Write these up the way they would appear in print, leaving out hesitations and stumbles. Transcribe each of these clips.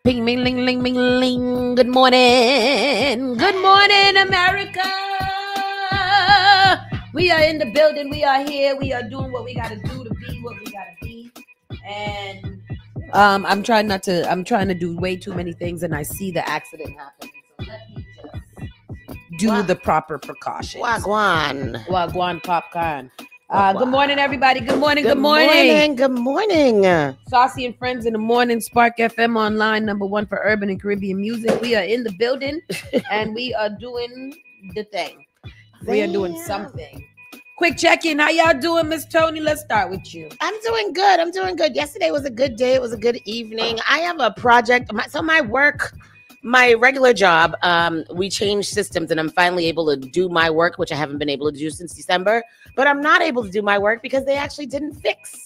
Ping, ming, ling, ling, ming, ling. Good morning. Good morning, America. We are in the building. We are here. We are doing what we got to do to be what we got to be. And I'm trying to do way too many things, and I see the accident happening. So let me just do the proper precautions. Wagwan popcorn. Good morning, everybody. Good morning. Good morning. Good morning. Saucy and Friends in the morning. Spark FM online, #1 for urban and Caribbean music. We are in the building, and we are doing the thing. We are doing something. Quick check-in. How y'all doing, Miss Tony? Let's start with you. I'm doing good. Yesterday was a good day. It was a good evening. I have a project. My regular job, we changed systems, and I'm finally able to do my work, which I haven't been able to do since December. But I'm not able to do my work because they actually didn't fix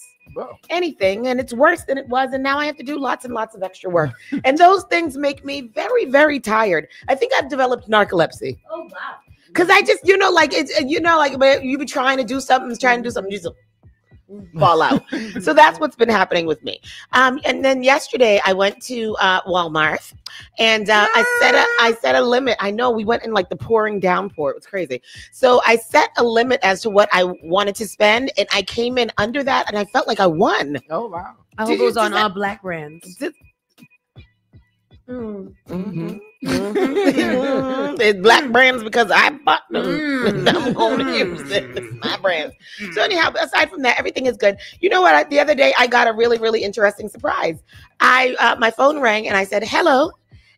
anything, and it's worse than it was. And now I have to do lots and lots of extra work. And those things make me very, very tired. I think I've developed narcolepsy. Oh, wow. Because I just, you be trying to do something, you just fall out. So that's what's been happening with me. And then yesterday I went to Walmart, and I set a limit. I know we went in like the pouring downpour. It was crazy. So I set a limit as to what I wanted to spend, and I came in under that, and I felt like I won. Oh, wow. I hope it was on all black brands. It's black brands because I bought them. I'm going to use it. It's my brand. So anyhow, aside from that, everything is good. You know what? The other day I got a really, really interesting surprise. My phone rang and I said hello,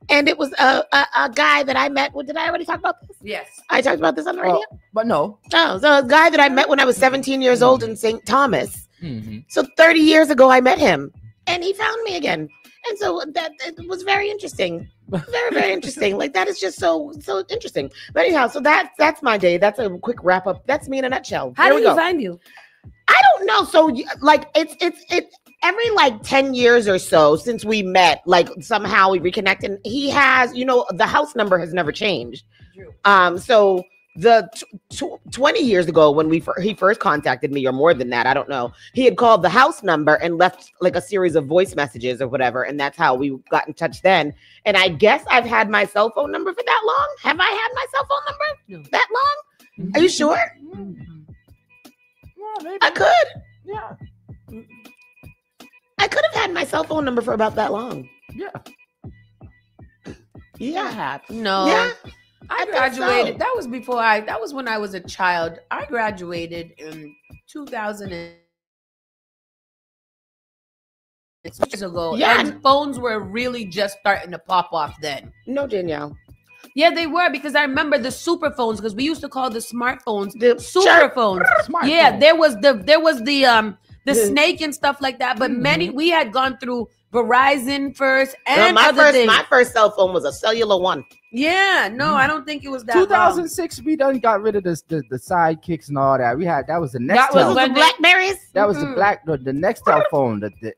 and it was a guy that I met. Did I already talk about this? Yes, I talked about this on the radio. But no. Oh, so a guy that I met when I was 17 years old in St. Thomas. So 30 years ago I met him, and he found me again. And so it was very interesting. Very, very interesting. Like, that is just so interesting. But anyhow, so that's my day. That's a quick wrap up. That's me in a nutshell. How did he find you? I don't know. So like it's every like 10 years or so since we met, like somehow we reconnect, and he has, the house number has never changed. So the 20 years ago when he first contacted me, or more than that, I don't know, he had called the house number and left like a series of voice messages or whatever, and that's how we got in touch then. And I guess I've had my cell phone number for that long. Have I had my cell phone number that long? Are you sure? Yeah, maybe. I could. Yeah. I could have had my cell phone number for about that long. Yeah. Yeah. No. Yeah. I graduated. So. That was when I was a child. I graduated in 2000 years ago. Yeah. And phones were really just starting to pop off then. No, Danielle. Yeah, they were, because I remember the super phones, because we used to call the smartphones the super phones. Yeah, there was the snake and stuff like that. But we had gone through Verizon first, and my first cell phone was a cellular one. Yeah, no, I don't think it was that 2006, we done got rid of the sidekicks and all that. We had, that was the next. That was the Blackberries. That was the next cell phone, the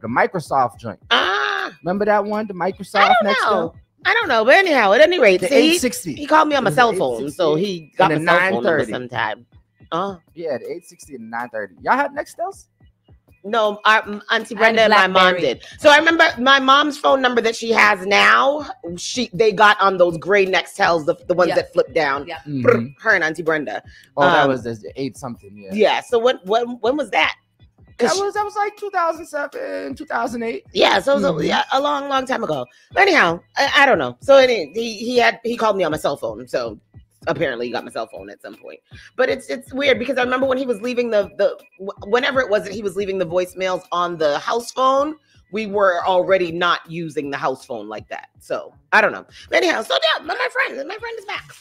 Microsoft joint. Remember that one, the Microsoft Nextel? I don't know, but anyhow, at any rate, the 860. He called me on my cell phone, so he got my cell phone number sometime. Yeah, the 860 and the 930. Y'all had Nextels? No, Auntie Brenda and my mom did. So I remember my mom's phone number that she has now. They got on those gray Nextels, the ones that flip down. Yeah. Her and Auntie Brenda. Oh, that was the 8 something. Yeah. Yeah. So when was that? That was like 2007, 2008. Yeah. So it was a long time ago. But anyhow, I don't know. So he called me on my cell phone. So apparently he got my cell phone at some point. But it's weird, because I remember when he was leaving whenever it was that he was leaving the voicemails on the house phone, we were already not using the house phone like that. So I don't know. But anyhow, so yeah, but my friend is back.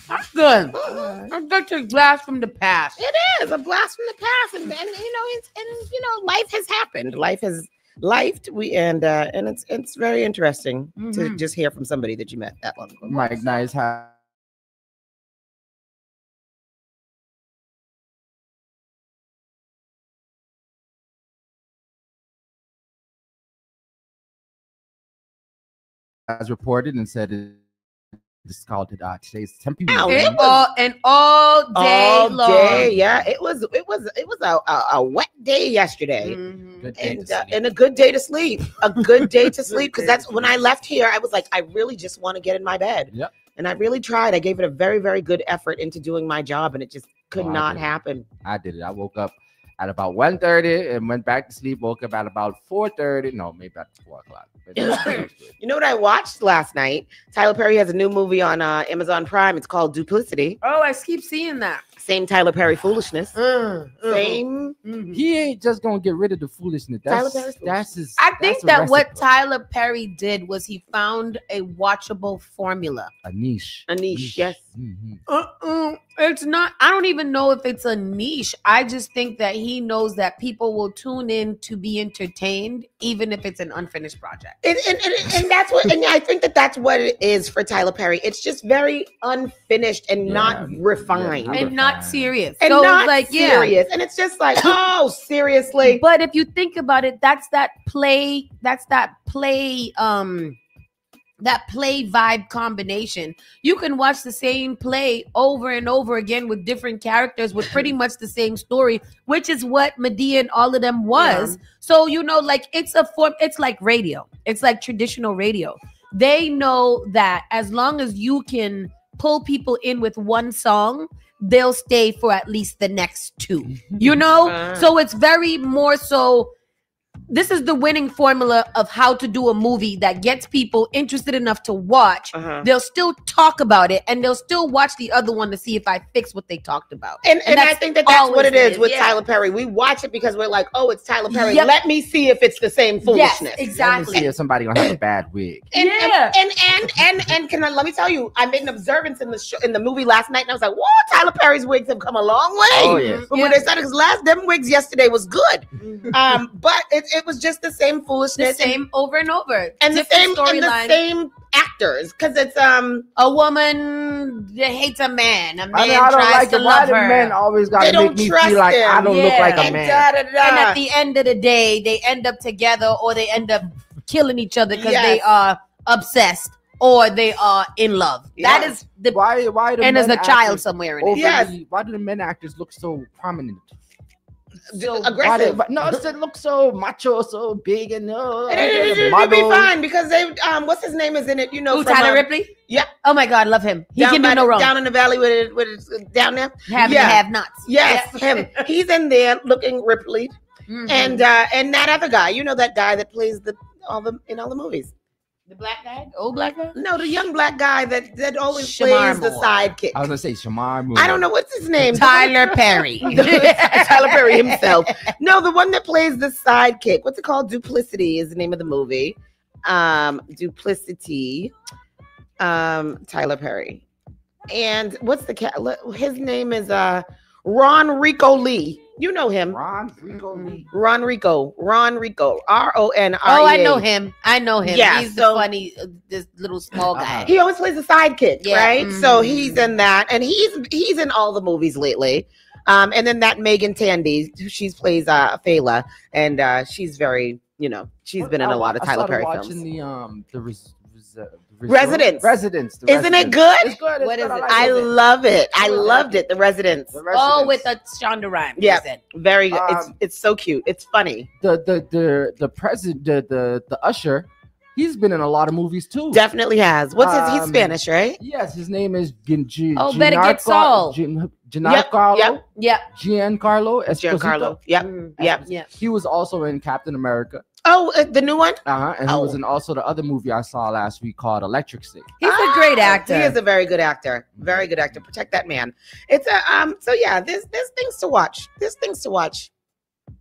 That's good. That's a blast from the past. It is a blast from the past, and life has happened. Life has lifed. And it's very interesting to just hear from somebody that you met that long ago. Mike, nice. As reported and said this is called today's temperature. All day long. Yeah, it was a wet day yesterday. Good day to And, sleep. and a good day to sleep. A good day to sleep. Because that's when I left here, I was like, I really just want to get in my bed. Yep. And I really tried. I gave it a very, very good effort into doing my job, and it just could I not did it. happen. I did it. I woke up at about 1:30 and went back to sleep. Woke up at about 4:30. No, maybe at 4 o'clock. But it was good. You know what I watched last night? Tyler Perry has a new movie on Amazon Prime. It's called Duplicity. Oh, I keep seeing that. Same Tyler Perry foolishness. Same. He ain't just gonna get rid of the foolishness. Tyler Perry's That's his. I think that's a that what recipe. Tyler Perry did was he found a watchable formula. A niche. A niche, yes. Mhm. It's not. I don't even know if it's a niche. I just think that he knows that people will tune in to be entertained, even if it's an unfinished project. And that's what, and I think that that's what it is for Tyler Perry. It's just very unfinished and not refined. Yeah, And not serious. And So, not like, yeah. serious. And it's just like, oh, seriously. But if you think about it, that's that play vibe combination. You can watch the same play over and over again with different characters with pretty much the same story, which is what Medea and all of them was. Yeah. So, you know, like it's like radio. It's like traditional radio. They know that as long as you can pull people in with one song, they'll stay for at least the next two, you know? So it's very more so, this is the winning formula of how to do a movie that gets people interested enough to watch. They'll still talk about it, and they'll still watch the other one to see if I fix what they talked about. And I think that that's what it is with yeah. Tyler Perry. We watch it because we're like, oh, it's Tyler Perry. Yep. Let me see if it's the same foolishness. Yes, Let me exactly. see if somebody gonna have a bad wig. And can let me tell you, I made an observance in the show, in the movie last night, and I was like, whoa, Tyler Perry's wigs have come a long way. Oh, yeah. But when they started, because them wigs yesterday was good. But it was just the same The foolishness. same over and over. and the Different same actors. Because it's A woman that hates a man. A man I mean, I don't tries like to it. Why love do her. men always gotta They make don't me trust feel like I him. don't look Yeah. like a and man? da-da-da. And at the end of the day, they end up together, or they end up killing each other because Yes. they are obsessed or they are in love. That Yes. is the Why do and there's men a child actors somewhere in it. overly- Yes. Why do the men actors look so prominent? Aggressive. No, it look so macho, so big, and It'd be fine because they what's his name is in it, you know, Who, from, Tyler Ripley? yeah. Oh my God, love him. He down can do by no the- wrong. down in the valley with it down there. Having Yeah. to have nuts. Yes, him. He's in there looking Ripley. Mhm. And that other guy, you know, that guy that plays all the movies. the black guy, the old black guy. No, the young black guy that always Shamar plays the Moore. sidekick. I was gonna say Shamar Moore. I don't know what's his name. Tyler Perry. Tyler Perry himself. No, the one that plays the sidekick. What's it called? Duplicity is the name of the movie. Duplicity. Tyler Perry. And what's the cat? His name is Ron Rico Lee. You know him. Ron Rico Lee. Ron Rico. RONREA. Oh, I know him. Yeah, He's so- the funny, this little small guy. He always plays the sidekick, Yeah. right? So Mhm. he's in that, and he's in all the movies lately. And then that Megan Tandy, she plays Fela, and she's very, she's been in a lot of Tyler Perry watching films. The Residence. Residence. The Isn't it Residence. good? It's good. What is it? I love it. I loved it. The Residence. The Oh, Residence. with Shonda Rhimes. Yeah. you said. Very good. Um, It's so cute. It's funny. the president, the usher. He's been in a lot of movies too. Definitely has. What's his? He's Um, Spanish, right? Yes, his name is Better Get Saul. Giancarlo. Yep. Giancarlo Esposito. Giancarlo. Yep. Mm. Yep. Yeah. He was also in Captain America. Oh, the new one. And he was Oh. in also the other movie I saw last week called Electric Stick. He's a great actor. He is a very good actor. Very good actor. Protect that man. It's a So yeah, there's things to watch. There's things to watch.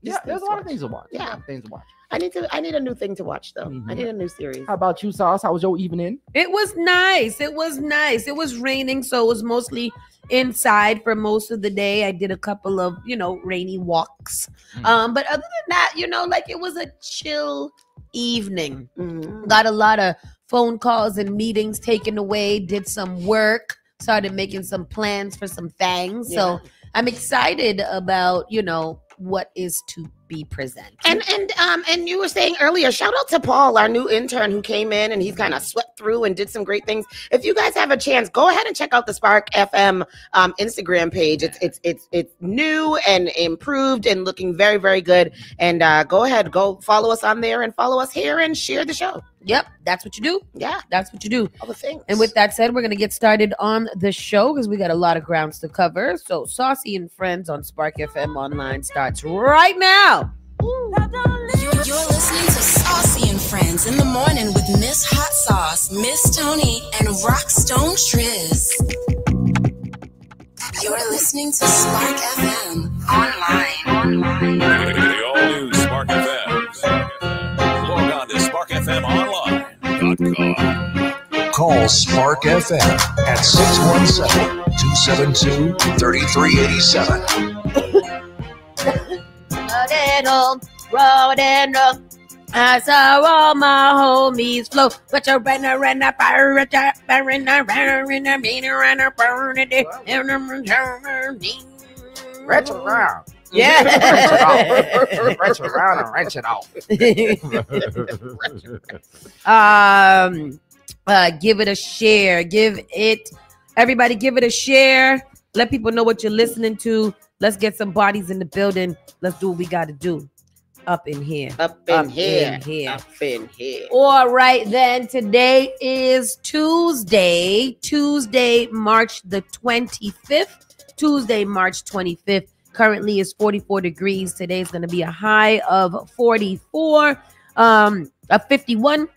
Yeah, there's a lot of things to watch. Yeah. There's a lot of things to watch. I need a new thing to watch though. I Mhm. need a new series. How about you, Sauce? How was your evening? It was nice. It was nice. It was raining, so it was mostly inside for most of the day. I did a couple of, rainy walks. But other than that, it was a chill evening. Mhm. Got a lot of phone calls and meetings taken away, did some work, started making some plans for some things. So I'm excited about, what is to be present. And you were saying earlier, shout out to Paul, our new intern who came in and he's kind of swept through and did some great things. If you guys have a chance, go ahead and check out the Spark FM Instagram page. It's new and improved and looking very, very good. And go ahead, go follow us on there and follow us here and share the show. Yep, that's what you do. Yeah, that's what you do. All the things. And with that said, we're going to get started on the show because we got a lot of grounds to cover. So Saucy and Friends on Spark FM Online starts right now. You're listening to Saucy and Friends in the morning with Miss Hot Sauce, Miss Tony, and Rockstone Tues. You're listening to Spark FM Online. The all-new Spark FM. Log on to sparkfmonline.com. Call Spark FM at 617-272-3387. Rolling up, I saw all my homies flow. But you're running around the fire, Wrench around. Yeah. Wrench around and wrench it off. Give it a share. Everybody give it a share. Let people know what you're listening to. Let's get some bodies in the building. Let's do what we got to do. Up in here. Up in here. All right, then. Today is Tuesday, March the 25th. Tuesday, March 25th. Currently is 44 degrees. Today is going to be a high of 44, a 51,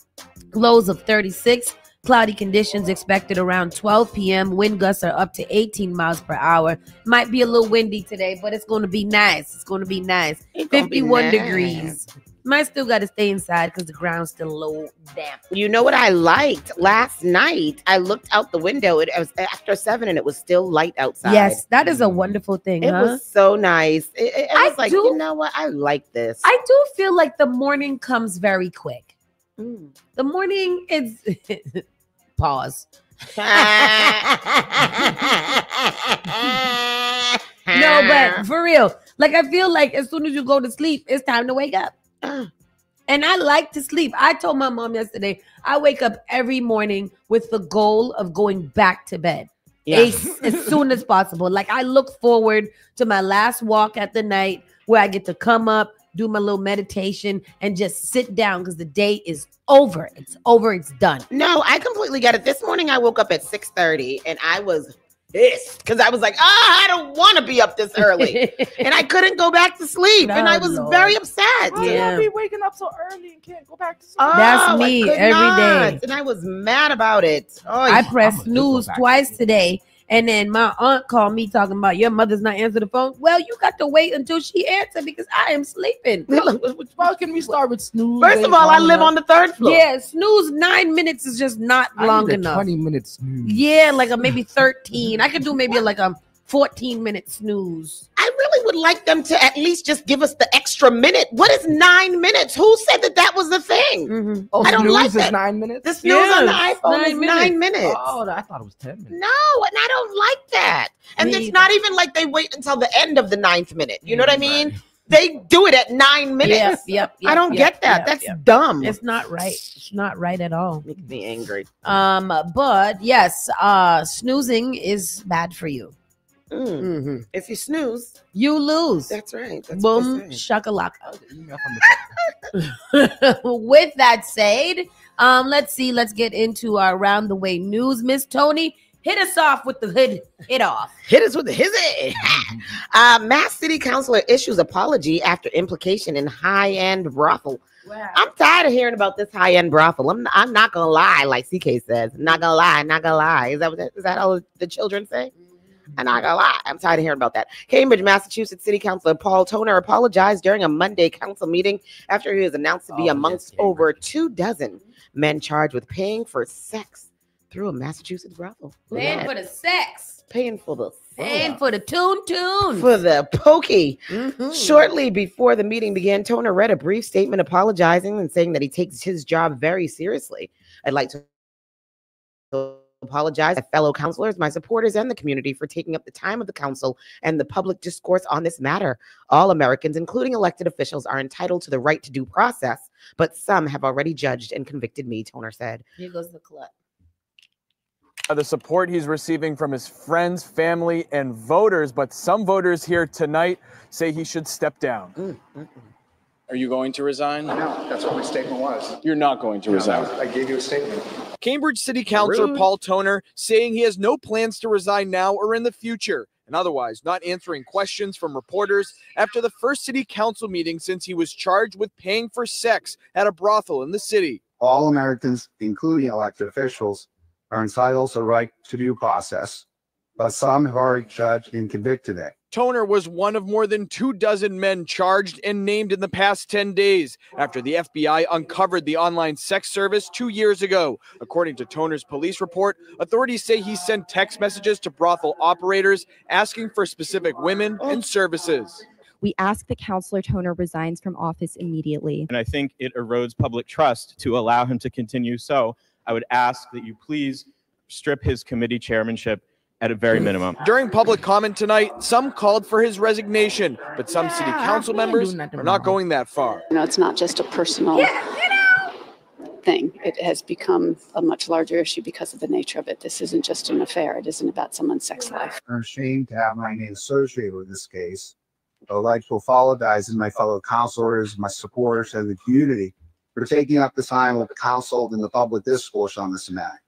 lows of 36. Cloudy conditions expected around 12 p.m. Wind gusts are up to 18 miles per hour. Might be a little windy today, but it's going to be nice. 51 degrees. Might still got to stay inside because the ground's still a little damp. You know what I liked? Last night, I looked out the window. It was after 7 and it was still light outside. Yes, that is a wonderful thing, It was so nice. It was like, you know what? I like this. I do feel like the morning comes very quick. The morning is... Pause. No, but for real, like I feel like as soon as you go to sleep, it's time to wake up. And I like to sleep. I told my mom yesterday, I wake up every morning with the goal of going back to bed as soon as possible. Like I look forward to my last walk at the night where I get to come up, do my little meditation, and just sit down because the day is over. It's over. It's done. No, I completely get it. This morning I woke up at 6:30 and I was pissed because I was like, I don't want to be up this early. And I couldn't go back to sleep. And I was very upset. Why do I be waking up so early and can't go back to sleep? That's me every day. And I was mad about it. I pressed snooze twice today. And then my aunt called me talking about your mother's not answering the phone. Well, you got to wait until she answered because I am sleeping. How can we start with snooze? First of all, I live on the 3rd floor. Yeah, snooze 9 minutes is just not long enough. 20 minutes snooze. Yeah, like a maybe 13. I could do maybe like a 14-minute snooze. I really would like them to at least just give us the extra minute. What is 9 minutes? Who said that was the thing? Oh, I don't like snooze that. is 9 minutes? The snooze on the iPhone is 9 minutes. Oh, I thought it was 10 minutes. No, and I don't like that. And it's not even like they wait until the end of the 9th minute. You know what I mean? They do it at 9 minutes. Yep. I don't get that. That's dumb. It's not right. It's not right at all. Makes me angry. But yes, snoozing is bad for you. If you snooze, you lose. That's right. That's boom, shakalaka. With that said, let's get into our round the way news. Miss Tony, hit us off with the hit off. Hit us with the hit. Mass City Councilor issues apology after implication in high-end brothel. Wow. I'm tired of hearing about this high-end brothel. I'm not gonna lie, like CK says. Not gonna lie. Is that all the children say? I'm not gonna lie. I'm tired of hearing about that. Cambridge, Massachusetts City Councilor Paul Toner apologized during a Monday council meeting after he was announced to be amongst over 24 men charged with paying for sex through a Massachusetts brothel. Paying for the sex. Paying for the tune. For the pokey. Shortly before the meeting began, Toner read a brief statement apologizing and saying that he takes his job very seriously. I'd like to apologize to fellow counselors, my supporters, and the community for taking up the time of the council and the public discourse on this matter. All Americans, including elected officials, are entitled to the right to due process, but some have already judged and convicted me, Toner said. Here goes the clip. The support he's receiving from his friends, family, and voters, but some voters here tonight say he should step down. Are you going to resign? No, that's what my statement was. You're not going to resign. I gave you a statement. Cambridge City Councilor Paul Toner saying he has no plans to resign now or in the future, and otherwise not answering questions from reporters after the first city council meeting since he was charged with paying for sex at a brothel in the city. All Americans, including elected officials, are entitled to the right to due process, but some have already judged and convicted it. Toner was one of more than 24 men charged and named in the past 10 days after the FBI uncovered the online sex service 2 years ago. According to Toner's police report, authorities say he sent text messages to brothel operators asking for specific women and services. We ask that Councilor Toner resigns from office immediately. And I think it erodes public trust to allow him to continue. So I would ask that you please strip his committee chairmanship at a very minimum. During public comment tonight, some called for his resignation, but some city council members are not going that far. You know, it's not just a personal thing. It has become a much larger issue because of the nature of it. This isn't just an affair. It isn't about someone's sex life. I'm ashamed to have my name associated with this case. I would like to apologize to my fellow councilors, my supporters, and the community for taking up the time with the council and the public discourse on this matter.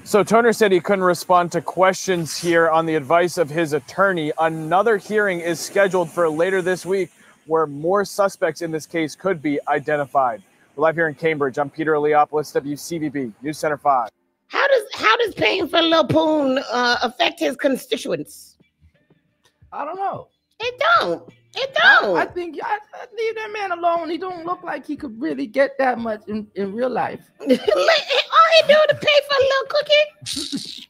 So Toner said he couldn't respond to questions here on the advice of his attorney. Another hearing is scheduled for later this week where more suspects in this case could be identified. We're live here in Cambridge. I'm Peter Leopoulos, WCVB News Center 5. How does paying for Lil Poon affect his constituents? I don't know. It don't. It don't. I think I leave that man alone. He don't look like he could really get that much in real life. All he do to pay for a little cookie.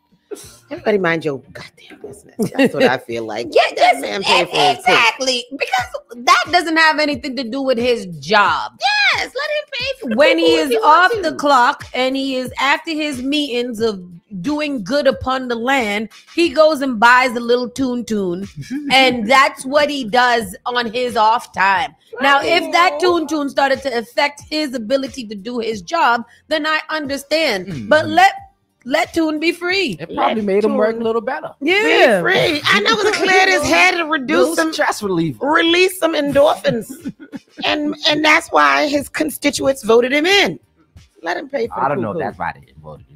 Everybody mind your goddamn business. That's what I feel like. Yeah, that man pay for exactly. Because that doesn't have anything to do with his job. Yes, let him pay for when he is off the clock and he is after his meetings of doing good upon the land, he goes and buys a little tune and that's what he does on his off time. Now, if that tune started to affect his ability to do his job, then I understand. But let Tune be free. It probably made him work a little better. Yeah, be free. I know to clear his head and reduce some stress relief, release some endorphins, and that's why his constituents voted him in. Let him pay for. I don't know. That's why they voted him.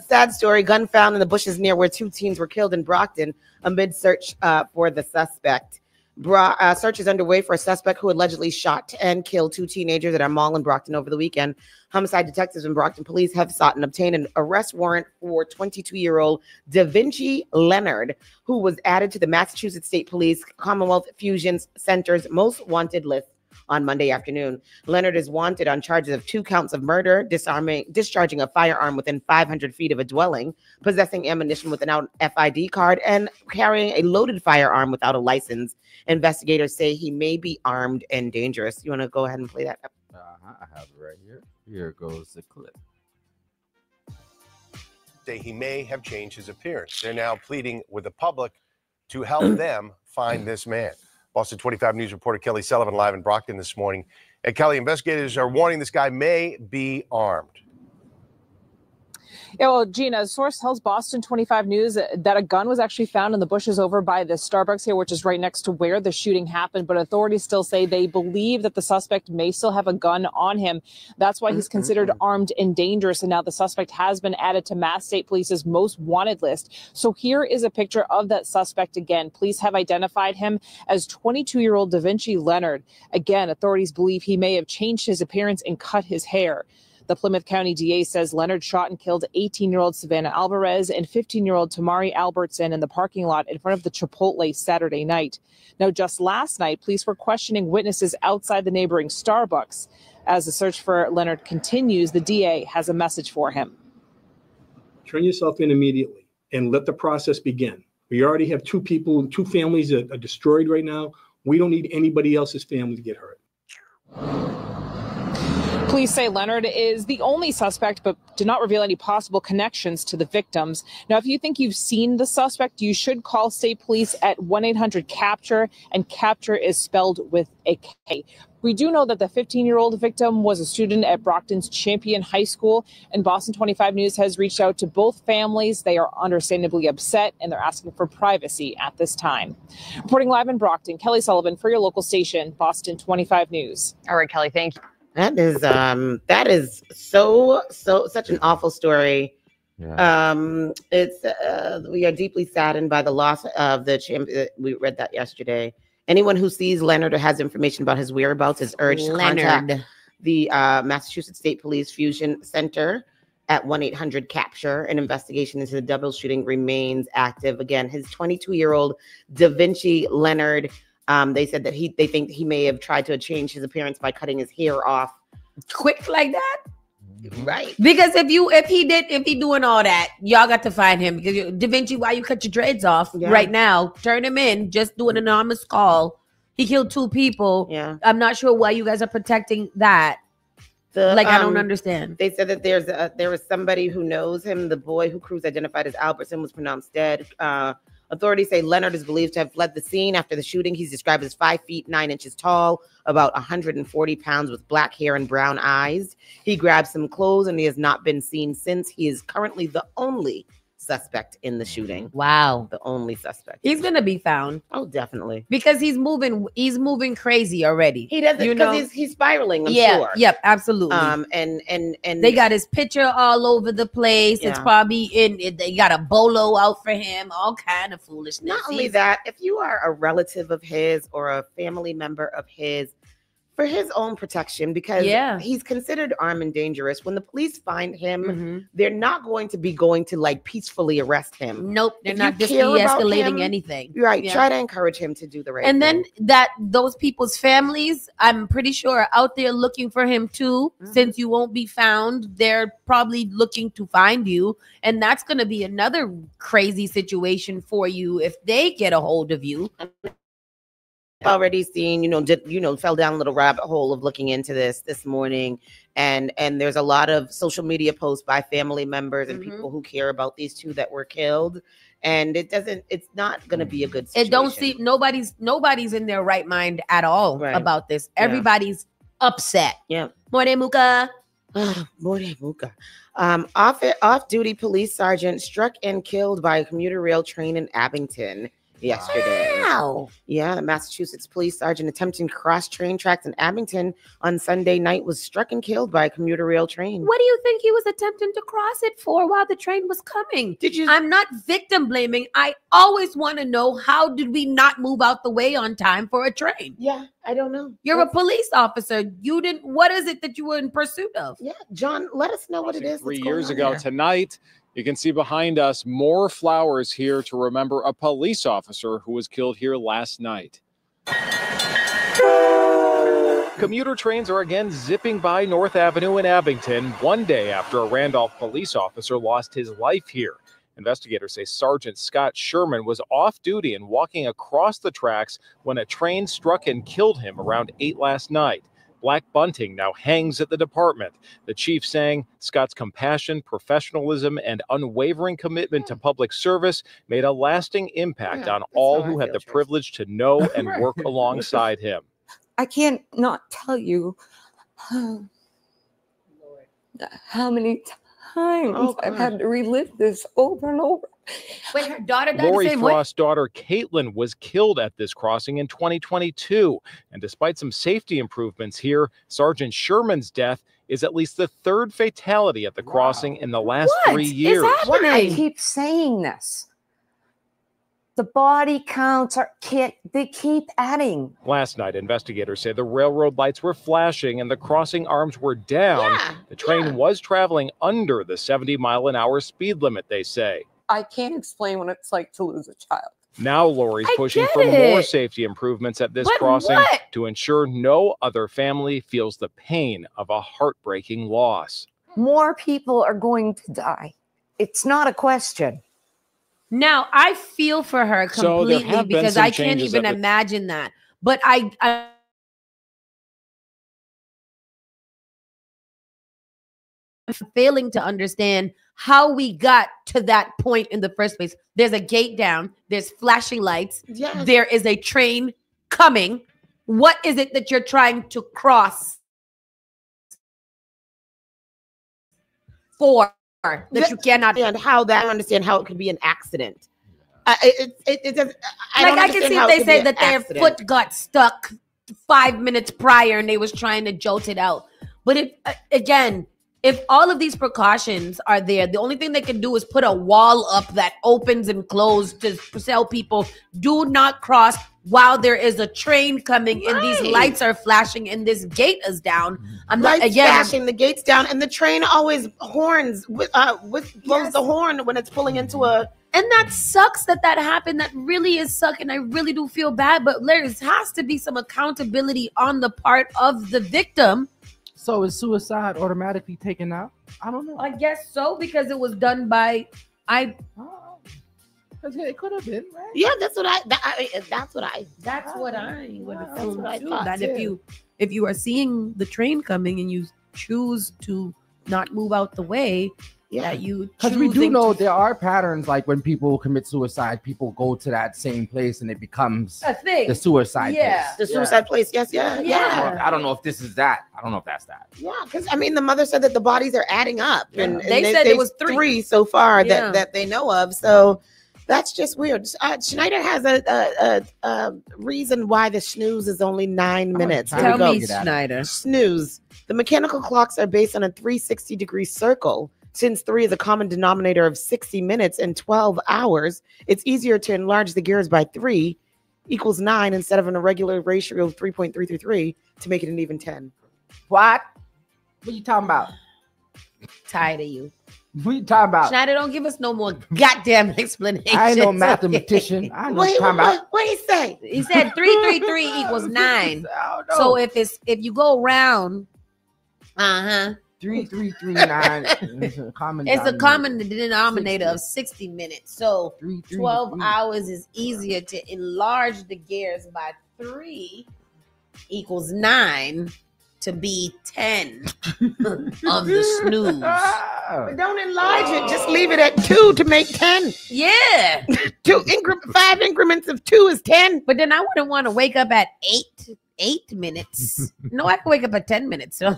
Sad story. Gun found in the bushes near where 2 teens were killed in Brockton amid search for the suspect. Search is underway for a suspect who allegedly shot and killed 2 teenagers at a mall in Brockton over the weekend. Homicide detectives and Brockton police have sought and obtained an arrest warrant for 22-year-old Da Vinci Leonard, who was added to the Massachusetts State Police Commonwealth Fusion Center's most wanted list on Monday afternoon. Leonard is wanted on charges of 2 counts of murder, discharging a firearm within 500 feet of a dwelling, possessing ammunition without an FID card, and carrying a loaded firearm without a license. Investigators say he may be armed and dangerous. You want to go ahead and play that? I have it right here. Here goes the clip. He may have changed his appearance. They're now pleading with the public to help them find this man. Boston 25 News reporter Kelly Sullivan live in Brockton this morning. And Kelly, investigators are warning this guy may be armed. Yeah, well, Gina, a source tells Boston 25 News that a gun was actually found in the bushes over by the Starbucks here, which is right next to where the shooting happened. But authorities still say they believe that the suspect may still have a gun on him. That's why he's considered armed and dangerous. And now the suspect has been added to Mass State Police's most wanted list. So here is a picture of that suspect again. Police have identified him as 22-year-old Da Vinci Leonard. Again, authorities believe he may have changed his appearance and cut his hair. The Plymouth County DA says Leonard shot and killed 18-year-old Savannah Alvarez and 15-year-old Tamari Albertson in the parking lot in front of the Chipotle Saturday night. Now, just last night, police were questioning witnesses outside the neighboring Starbucks. As the search for Leonard continues, the DA has a message for him. Turn yourself in immediately and let the process begin. We already have 2 families that are destroyed right now. We don't need anybody else's family to get hurt. Police say Leonard is the only suspect, but did not reveal any possible connections to the victims. Now, if you think you've seen the suspect, you should call state police at 1-800-CAPTURE, and CAPTURE is spelled with a K. We do know that the 15-year-old victim was a student at Brockton's Champion High School, and Boston 25 News has reached out to both families. They are understandably upset, and they're asking for privacy at this time. Reporting live in Brockton, Kelly Sullivan for your local station, Boston 25 News. All right, Kelly, thank you. That is such an awful story. Yeah. We are deeply saddened by the loss of the champion. We read that yesterday. Anyone who sees Leonard or has information about his whereabouts is urged to contact the Massachusetts State Police Fusion Center at 1-800-CAPTURE. An investigation into the double shooting remains active. Again, his 22-year-old Da Vinci Leonard. They said that they think he may have tried to change his appearance by cutting his hair off quick like that. Right. Because if he doing all that, y'all got to find him. Because Da Vinci, why you cut your dreads off right now? Turn him in. Just do an anonymous call. He killed 2 people. Yeah. I'm not sure why you guys are protecting that. I don't understand. They said that there was somebody who knows him. The boy who crews identified as Albertson was pronounced dead. Authorities say Leonard is believed to have fled the scene after the shooting. He's described as 5 feet 9 inches tall, about 140 pounds, with black hair and brown eyes. He grabbed some clothes and he has not been seen since. He is currently the only suspect in the shooting. Wow. The only suspect. He's gonna be found. Oh, definitely. Because he's moving crazy already. He doesn't, because he's spiraling, I'm sure. Yep, absolutely. And they got his picture all over the place. It's probably they got a bolo out for him, all kind of foolishness. Not only that, if you are a relative of his or a family member of his, for his own protection, because he's considered armed and dangerous. When the police find him, they're not going to like peacefully arrest him. Nope, they're not just de-escalating anything. Right. Try to encourage him to do the right and thing. then those people's families, I'm pretty sure, are out there looking for him too. Since you won't be found, they're probably looking to find you, and that's going to be another crazy situation for you if they get a hold of you. Already seen, fell down a little rabbit hole of looking into this morning, and there's a lot of social media posts by family members and people who care about these 2 that were killed, and it's not going to be a good situation. It don't see nobody's in their right mind at all about this. Everybody's upset. Yeah. Moremuka. Moremuka. Off-duty police sergeant struck and killed by a commuter rail train in Abington yesterday. Wow. Yeah, the Massachusetts police sergeant attempting to cross train tracks in Abington on Sunday night was struck and killed by a commuter rail train. What do you think he was attempting to cross it for while the train was coming? I'm not victim blaming. I always want to know, how did we not move out the way on time for a train? Yeah, I don't know. You're a police officer. You didn't. What is it that you were in pursuit of? Yeah, John, let us know what it is. 3 years ago tonight, you can see behind us more flowers here to remember a police officer who was killed here last night. Commuter trains are again zipping by North Avenue in Abington 1 day after a Randolph police officer lost his life here. Investigators say Sergeant Scott Sherman was off duty and walking across the tracks when a train struck and killed him around 8 last night. Black bunting now hangs at the department. The chief saying Scott's compassion, professionalism, and unwavering commitment to public service made a lasting impact on all who had the privilege to know and work alongside him. I can't not tell you how many times I've had to relive this over and over. Wait, her daughter died Lori the same way? Frost's daughter, Caitlin, was killed at this crossing in 2022. And despite some safety improvements here, Sergeant Sherman's death is at least the 3rd fatality at the crossing in the last 3 years. I keep saying this. The body counts they keep adding. Last night, investigators say the railroad lights were flashing and the crossing arms were down. The train was traveling under the 70-mile-an-hour speed limit, they say. I can't explain what it's like to lose a child. Now Lori's pushing for more safety improvements at this crossing to ensure no other family feels the pain of a heartbreaking loss. More people are going to die. It's not a question. Now, I feel for her completely because I can't even imagine that. But I failing to understand how we got to that point in the first place. There's a gate down. There's flashing lights. Yes. There is a train coming. What is it that you're trying to cross for that you cannot? And how that, I don't understand how it could be an accident. It does. I can see if they said that their foot got stuck 5 minutes prior and they was trying to jolt it out. But if all of these precautions are there, the only thing they can do is put a wall up that opens and closes to tell people do not cross while there is a train coming and these lights are flashing and this gate is down. I'm not flashing, the gate's down, and the train always horns blows the horn when it's pulling into a. And that sucks that happened. That really is sucking. I really do feel bad, but there has to be some accountability on the part of the victim. So is suicide automatically taken out? I don't know. I guess so, because it was done by because it could have been, right? Yeah, that's what I would assume too. That if you are seeing the train coming and you choose to not move out the way, because we do know there are patterns, like when people commit suicide, people go to that same place and it becomes a thing. The suicide place. The suicide place. Yes, yeah. I don't know if this is that. I don't know if that's that. Yeah, because I mean, the mother said that the bodies are adding up, and they said it was three so far that they know of. So that's just weird. Schneider has a reason why the snooze is only 9 minutes. Tell me, Schneider. Snooze. The mechanical clocks are based on a 360-degree circle. Since 3 is a common denominator of 60 minutes and 12 hours, it's easier to enlarge the gears by 3 equals 9 instead of an irregular ratio of 3.333 to make it an even 10. What? What are you talking about? Tired of you. What are you talking about? Schneider, don't give us no more goddamn explanation. I ain't no mathematician. I know what you're talking about. What did he say? He said 333 equals 9. So if you go around, 3339 is a common. It's a common denominator of 60 minutes. So 12 hours is easier to enlarge the gears by 3 equals 9 to be 10 of the snooze. But don't enlarge it. Just leave it at 2 to make 10. Yeah. 5 increments of 2 is 10. But then I wouldn't want to wake up at 8 minutes. No, I can wake up at 10 minutes. So.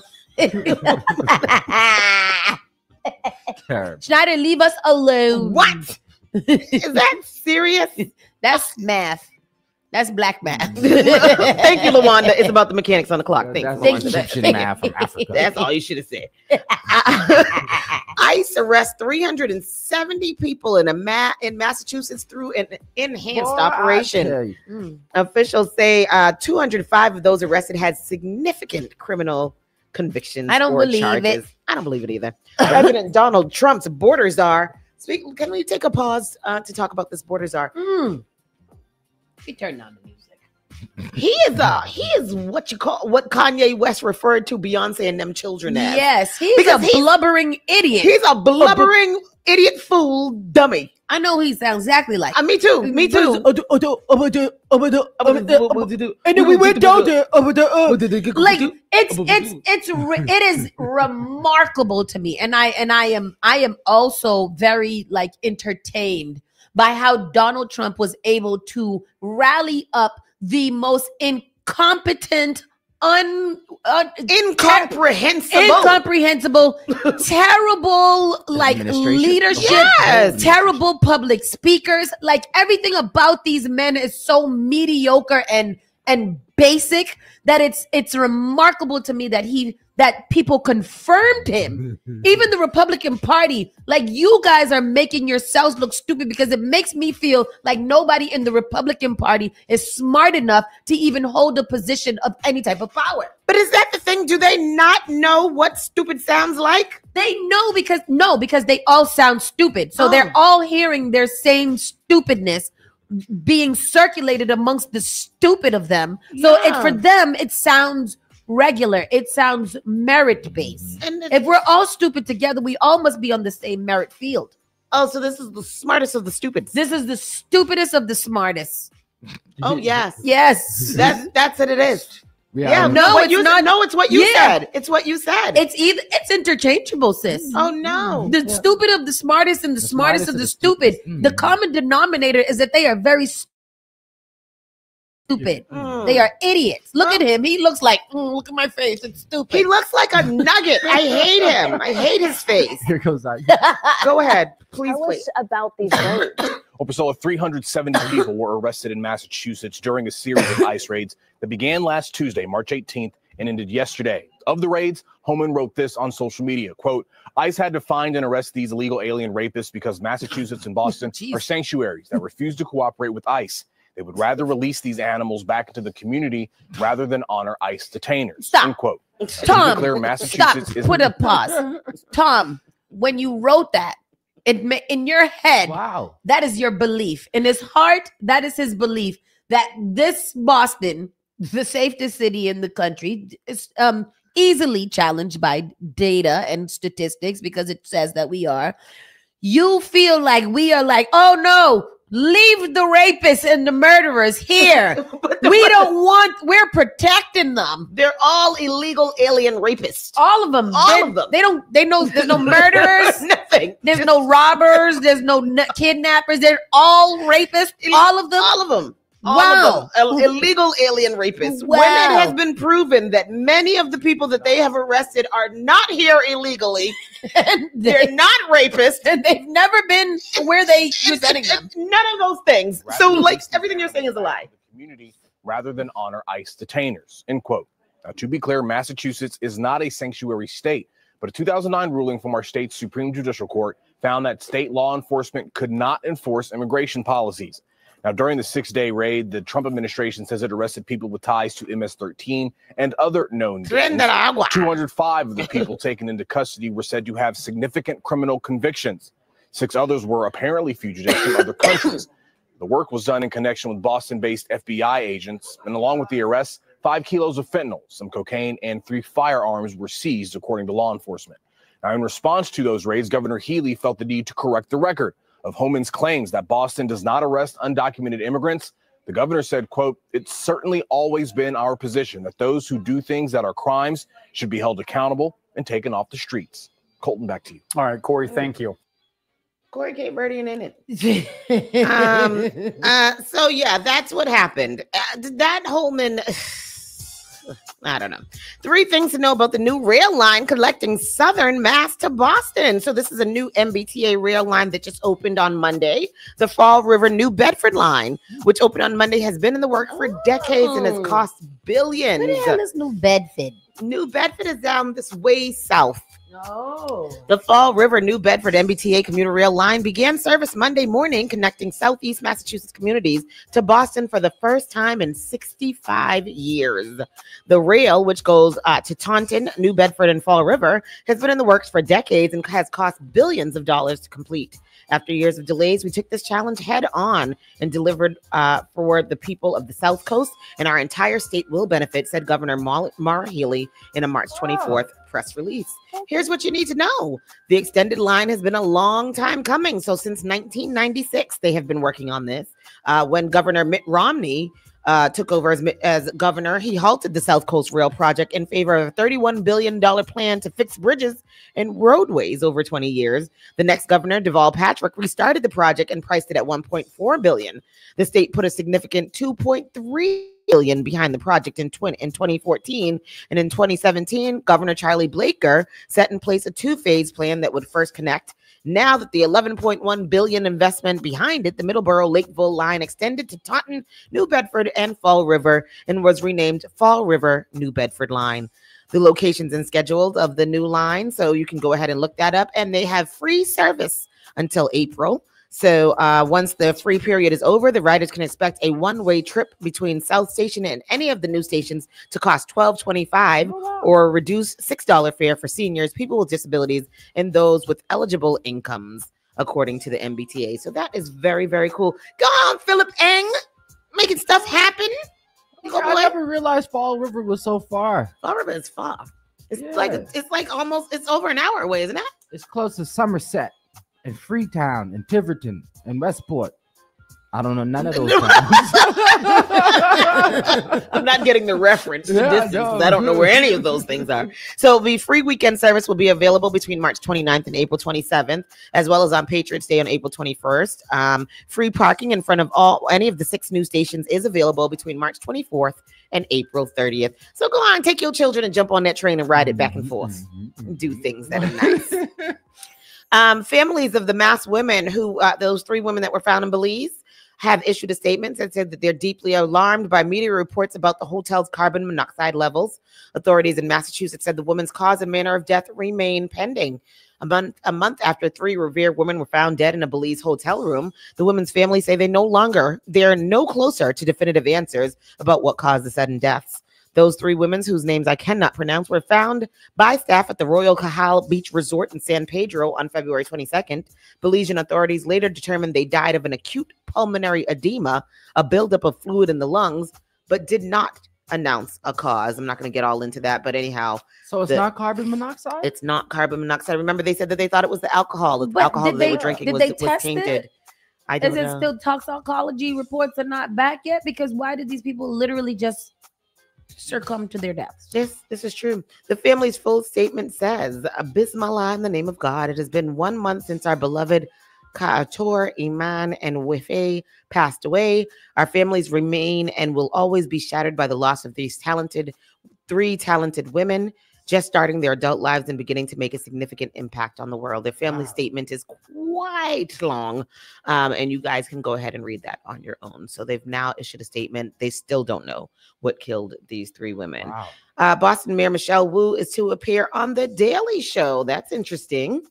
Schneider, leave us alone. What? Is that serious? That's math. That's black math. Thank you, Lawanda. It's about the mechanics on the clock. Thank you. Egyptian math from Africa. That's all you should have said. ICE arrests 370 people in Massachusetts through an enhanced operation. Officials say 205 of those arrested had significant criminal convictions. I don't believe charges. it. I don't believe it either. President Donald Trump's border czar. Can we take a pause to talk about this border czar? We turned on the music. He is what Kanye West referred to Beyonce and them children as. Yes, he's a blubbering idiot. He's a blubbering idiot fool dummy. I know he sounds exactly like. Me too. Me too. And then we went down there. Like it is remarkable to me, and I am also very like entertained by how Donald Trump was able to rally up the most incompetent, incomprehensible, terrible, like leadership, terrible public speakers. Like everything about these men is so mediocre and basic that it's remarkable to me that people confirmed him. Even the Republican Party, like you guys are making yourselves look stupid, because it makes me feel like nobody in the Republican Party is smart enough to even hold a position of any type of power. But is that the thing? Do they not know what stupid sounds like? They know because they all sound stupid. So they're all hearing their same stupidness being circulated amongst the stupid of them. So for them, it sounds regular. It sounds merit-based. And if we're all stupid together, we all must be on the same merit field. Oh, so this is the smartest of the stupids. This is the stupidest of the smartest. Oh, yes. Yes. That's what it is. Yeah, no, it's not. No, it's what you said. It's what you said. It's interchangeable, sis. Oh no. The stupid of the smartest and the smartest of the stupid. The common denominator is that they are very stupid. They are idiots. Look at him. He looks like, look at my face. It's stupid. He looks like a nugget. I hate him. I hate his face. Here goes that. Go ahead. Please, please. About these raids. Over 370 people were arrested in Massachusetts during a series of ICE raids that began last Tuesday, March 18th, and ended yesterday. Of the raids, Homan wrote this on social media, quote, ICE had to find and arrest these illegal alien rapists because Massachusetts and Boston are sanctuaries that refuse to cooperate with ICE. They would rather release these animals back into the community rather than honor ICE detainers. Stop. End quote. Tom, Clear, Massachusetts stop. is Put a pause. Tom, when you wrote that, in your head, wow, that is your belief. In his heart, that is his belief that this Boston, the safest city in the country, is easily challenged by data and statistics because it says that we are. You feel like we are like, oh no, leave the rapists and the murderers here. We don't want, we're protecting them. They're all illegal alien rapists. All of them. All of them. There's no murderers. Nothing. There's no robbers. There's no kidnappers. They're all rapists. All of them. All of them. Wow. Illegal alien rapists. Wow. When it has been proven that many of the people that they have arrested are not here illegally, and they're not rapists, and they've never been where you're sending them. None of those things. So, like, everything you're saying is a lie. Community rather than honor ICE detainers, end quote. Now, to be clear, Massachusetts is not a sanctuary state, but a 2009 ruling from our state's Supreme Judicial Court found that state law enforcement could not enforce immigration policies. Now, during the 6-day raid, the Trump administration says it arrested people with ties to MS-13 and other known gangs. 205 of the people taken into custody were said to have significant criminal convictions. 6 others were apparently fugitives from other countries. The work was done in connection with Boston-based FBI agents, and along with the arrests, 5 kilos of fentanyl, some cocaine, and 3 firearms were seized, according to law enforcement. Now, in response to those raids, Governor Healy felt the need to correct the record of Homan's claims that Boston does not arrest undocumented immigrants. The governor said, quote, it's certainly always been our position that those who do things that are crimes should be held accountable and taken off the streets. Colton, back to you. All right, Corey, thank you. Corey K. Birdie in it. So yeah, that's what happened. That Holman, I don't know. 3 things to know about the new rail line connecting Southern Mass to Boston. So this is a new MBTA rail line that just opened on Monday. The Fall River New Bedford line, which opened on Monday, has been in the works for decades and has cost billions. Where the hell is New Bedford? New Bedford is down this way south. Oh. The Fall River New Bedford MBTA commuter rail line began service Monday morning, connecting Southeast Massachusetts communities to Boston for the first time in 65 years. The rail, which goes to Taunton, New Bedford, and Fall River, has been in the works for decades and has cost billions of dollars to complete. After years of delays, we took this challenge head on and delivered for the people of the South Coast, and our entire state will benefit, said Governor Maura Healey in a March 24th press release. Here's what you need to know. The extended line has been a long time coming. So since 1996, they have been working on this. When Governor Mitt Romney took over as governor, he halted the South Coast Rail project in favor of a $31 billion plan to fix bridges and roadways over 20 years. The next governor, Deval Patrick, restarted the project and priced it at $1.4 billion. The state put a significant $2.3 billion behind the project in 2014, and in 2017, Governor Charlie Blaker set in place a 2-phase plan that would first connect. Now that the $11.1 billion investment behind it, the Middleborough-Lakeville line extended to Taunton, New Bedford, and Fall River, and was renamed Fall River New Bedford Line. The locations and schedules of the new line, so you can go ahead and look that up, and they have free service until April. So once the free period is over, the riders can expect a one-way trip between South Station and any of the new stations to cost $12.25 or a reduced $6 fare for seniors, people with disabilities, and those with eligible incomes, according to the MBTA. So that is very, very cool. Go on, Philip Eng, making stuff happen. I never realized Fall River was so far. Fall River is far. It's like almost, it's over an hour away, isn't it? It's close to Somerset and Freetown and Tiverton and Westport. I don't know none of those. I'm not getting the reference to distance. no. I don't know where any of those things are. So the free weekend service will be available between March 29th and April 27th, as well as on Patriots Day on April 21st. Free parking in front of any of the 6 news stations is available between March 24th and April 30th. So go on, take your children and jump on that train and ride it back and forth. Do things that are nice. Families of the masked women who, those 3 women that were found in Belize, have issued a statement that said that they're deeply alarmed by media reports about the hotel's carbon monoxide levels. Authorities in Massachusetts said the woman's cause and manner of death remain pending. A month after 3 revered women were found dead in a Belize hotel room, the women's family say they're no closer to definitive answers about what caused the sudden deaths. Those 3 women, whose names I cannot pronounce, were found by staff at the Royal Cajal Beach Resort in San Pedro on February 22nd. Belizean authorities later determined they died of an acute pulmonary edema, a buildup of fluid in the lungs, but did not announce a cause. I'm not going to get all into that, but anyhow. So it's not carbon monoxide? It's not carbon monoxide. Remember, they said that they thought it was the alcohol. The alcohol that they were drinking was tainted. I don't know. Is it still toxicology reports are not back yet? Because why did these people literally just succumb to their deaths? This is true. The family's full statement says, Bismillah, in the name of God, it has been 1 month since our beloved Kaator, Iman, and Wife passed away. Our families remain and will always be shattered by the loss of these 3 talented women, just starting their adult lives and beginning to make a significant impact on the world. Their family statement is quite long, and you guys can go ahead and read that on your own. So they've now issued a statement. They still don't know what killed these 3 women. Wow. Boston Mayor Michelle Wu is to appear on The Daily Show. That's interesting.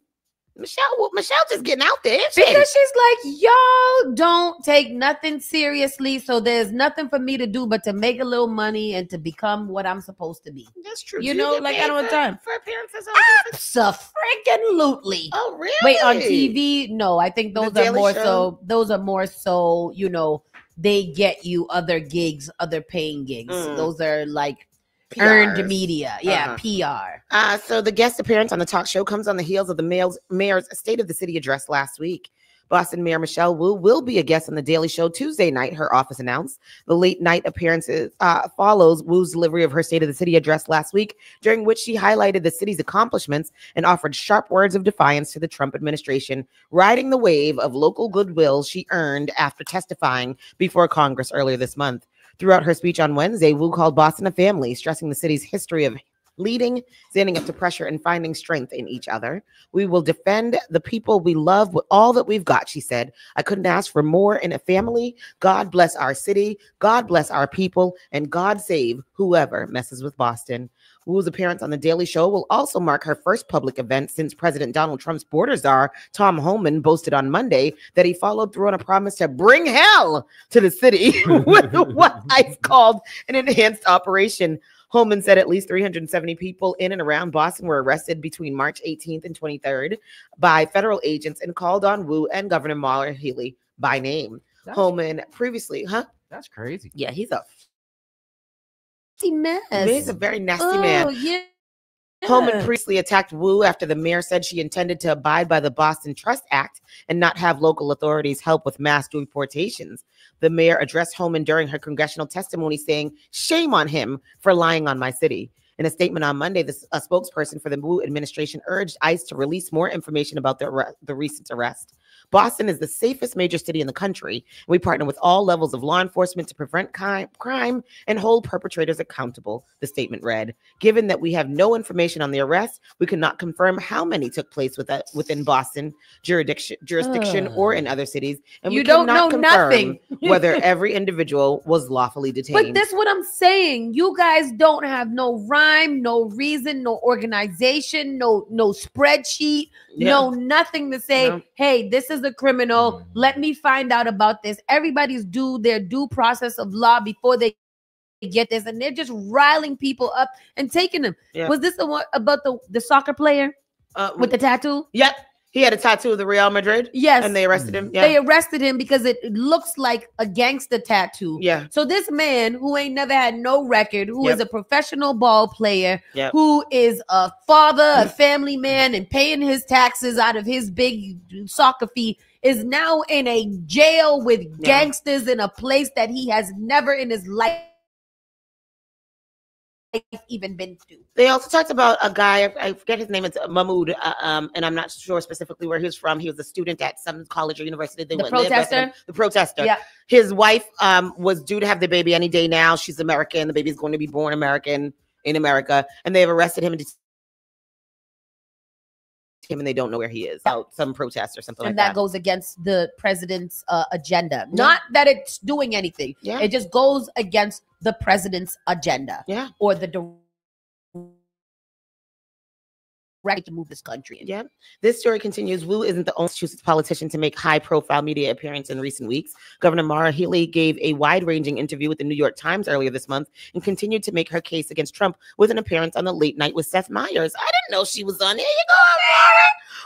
Michelle just getting out there. Because she's like, y'all don't take nothing seriously, so there's nothing for me to do but to make a little money and to become what I'm supposed to be. That's true. You know, like I don't have time. For appearances Abso-freaking-lutely. Oh, really? Wait, on TV? No, I think those The are Daily more Show? so. Those are more so. You know, they get you other gigs, other paying gigs. Those are like earned PRs. media. Yeah, PR. So the guest appearance on the talk show comes on the heels of the mayor's State of the City address last week. Boston Mayor Michelle Wu will be a guest on The Daily Show Tuesday night, her office announced. The late night appearances follows Wu's delivery of her State of the City address last week, during which she highlighted the city's accomplishments and offered sharp words of defiance to the Trump administration, riding the wave of local goodwill she earned after testifying before Congress earlier this month. Throughout her speech on Wednesday, Wu called Boston a family, stressing the city's history of leading, standing up to pressure, and finding strength in each other. We will defend the people we love with all that we've got, she said. I couldn't ask for more in a family. God bless our city. God bless our people. And God save whoever messes with Boston. Wu's appearance on The Daily Show will also mark her first public event since President Donald Trump's border czar, Tom Homan, boasted on Monday that he followed through on a promise to bring hell to the city with what ICE called an enhanced operation. Holman said at least 370 people in and around Boston were arrested between March 18th and 23rd by federal agents and called on Wu and Governor Maura Healey by name. Holman previously, That's crazy. Yeah, he's a mess. He's a very nasty man. Yeah. Holman previously attacked Wu after the mayor said she intended to abide by the Boston Trust Act and not have local authorities help with mass deportations. The mayor addressed Holman during her congressional testimony, saying, "Shame on him for lying on my city." In a statement on Monday, a spokesperson for the Wu administration urged ICE to release more information about the recent arrest. Boston is the safest major city in the country. We partner with all levels of law enforcement to prevent crime and hold perpetrators accountable, the statement read. Given that we have no information on the arrest, we cannot confirm how many took place within Boston jurisdiction or in other cities. And You we don't cannot know confirm nothing. whether every individual was lawfully detained. But that's what I'm saying. You guys don't have no rhyme, no reason, no organization, no spreadsheet, no nothing to say, hey, this is a criminal. Let me find out about this. Everybody's their due process of law before they get this. And they're just riling people up and taking them. Yeah. Was this the one about the soccer player with the tattoo? Yep. He had a tattoo of the Real Madrid. Yes. And they arrested him. Yeah. They arrested him because it looks like a gangster tattoo. Yeah. So this man who ain't never had no record, who is a professional ball player, who is a father, a family man, and paying his taxes out of his big soccer fee, is now in a jail with gangsters in a place that he has never in his life even been to. They also talked about a guy, I forget his name, it's Mahmoud, and I'm not sure specifically where he was from. He was a student at some college or university. The protester? The protester. Yeah. His wife was due to have the baby any day now. She's American. The baby's going to be born American in America. And they have arrested him and they don't know where he is. Out some protest or something like that. And that goes against the president's agenda. Not that it's doing anything. Yeah. It just goes against the president's agenda. Yeah. Or the right to move this country. Yeah. This story continues. Wu isn't the only Massachusetts politician to make high-profile media appearance in recent weeks. Governor Maura Healey gave a wide-ranging interview with the New York Times earlier this month and continued to make her case against Trump with an appearance on the Late Night with Seth Meyers. I didn't know she was on. Here you go,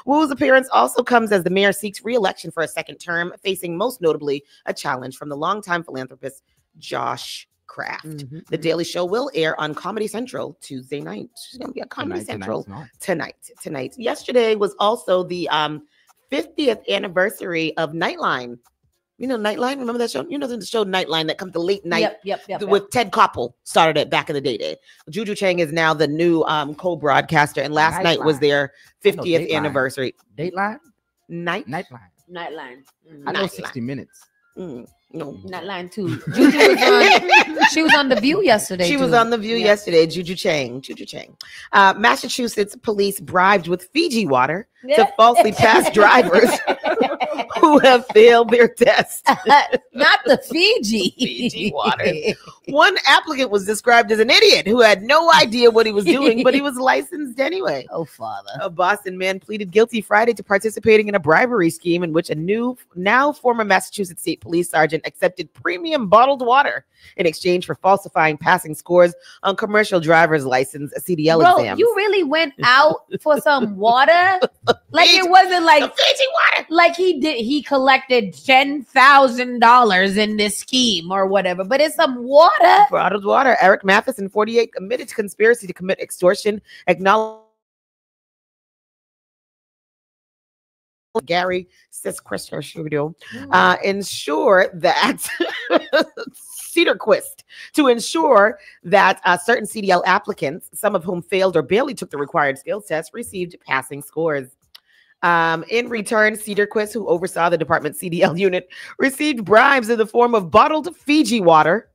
Maura. Wu's appearance also comes as the mayor seeks re-election for a second term, facing most notably a challenge from the longtime philanthropist Josh Kraft. The Daily Show will air on Comedy Central Tuesday night. She's going to be at Comedy Central tonight. Yesterday was also the 50th anniversary of Nightline. You know Nightline? Remember that show? You know the show Nightline that comes to late night with Ted Koppel. Started it back in the day. Juju Chang is now the new co-broadcaster, and last night was their 50th anniversary. Dateline? Nightline. I know 60 Minutes. No, Nightline too. Juju she was on The View yesterday. She was on The View yesterday. Juju Chang. Massachusetts police bribed with Fiji water to falsely pass drivers who have failed their test. Not the Fiji water. One applicant was described as an idiot who had no idea what he was doing, but he was licensed anyway. Oh, father. A Boston man pleaded guilty Friday to participating in a bribery scheme in which a now former Massachusetts State Police sergeant accepted premium bottled water in exchange for falsifying passing scores on commercial driver's license CDL exams. You really went out for some water? Like it wasn't like Fiji water. Like he collected $10,000 in this scheme or whatever, but it's some water. Bottled water. Eric Matheson, 48, admitted to conspiracy to commit extortion, acknowledged Gary Siskrister studio, ensure that Cedarquist to ensure that certain CDL applicants, some of whom failed or barely took the required skills test, received passing scores. In return, Cedarquist, who oversaw the department's CDL unit, received bribes in the form of bottled Fiji water,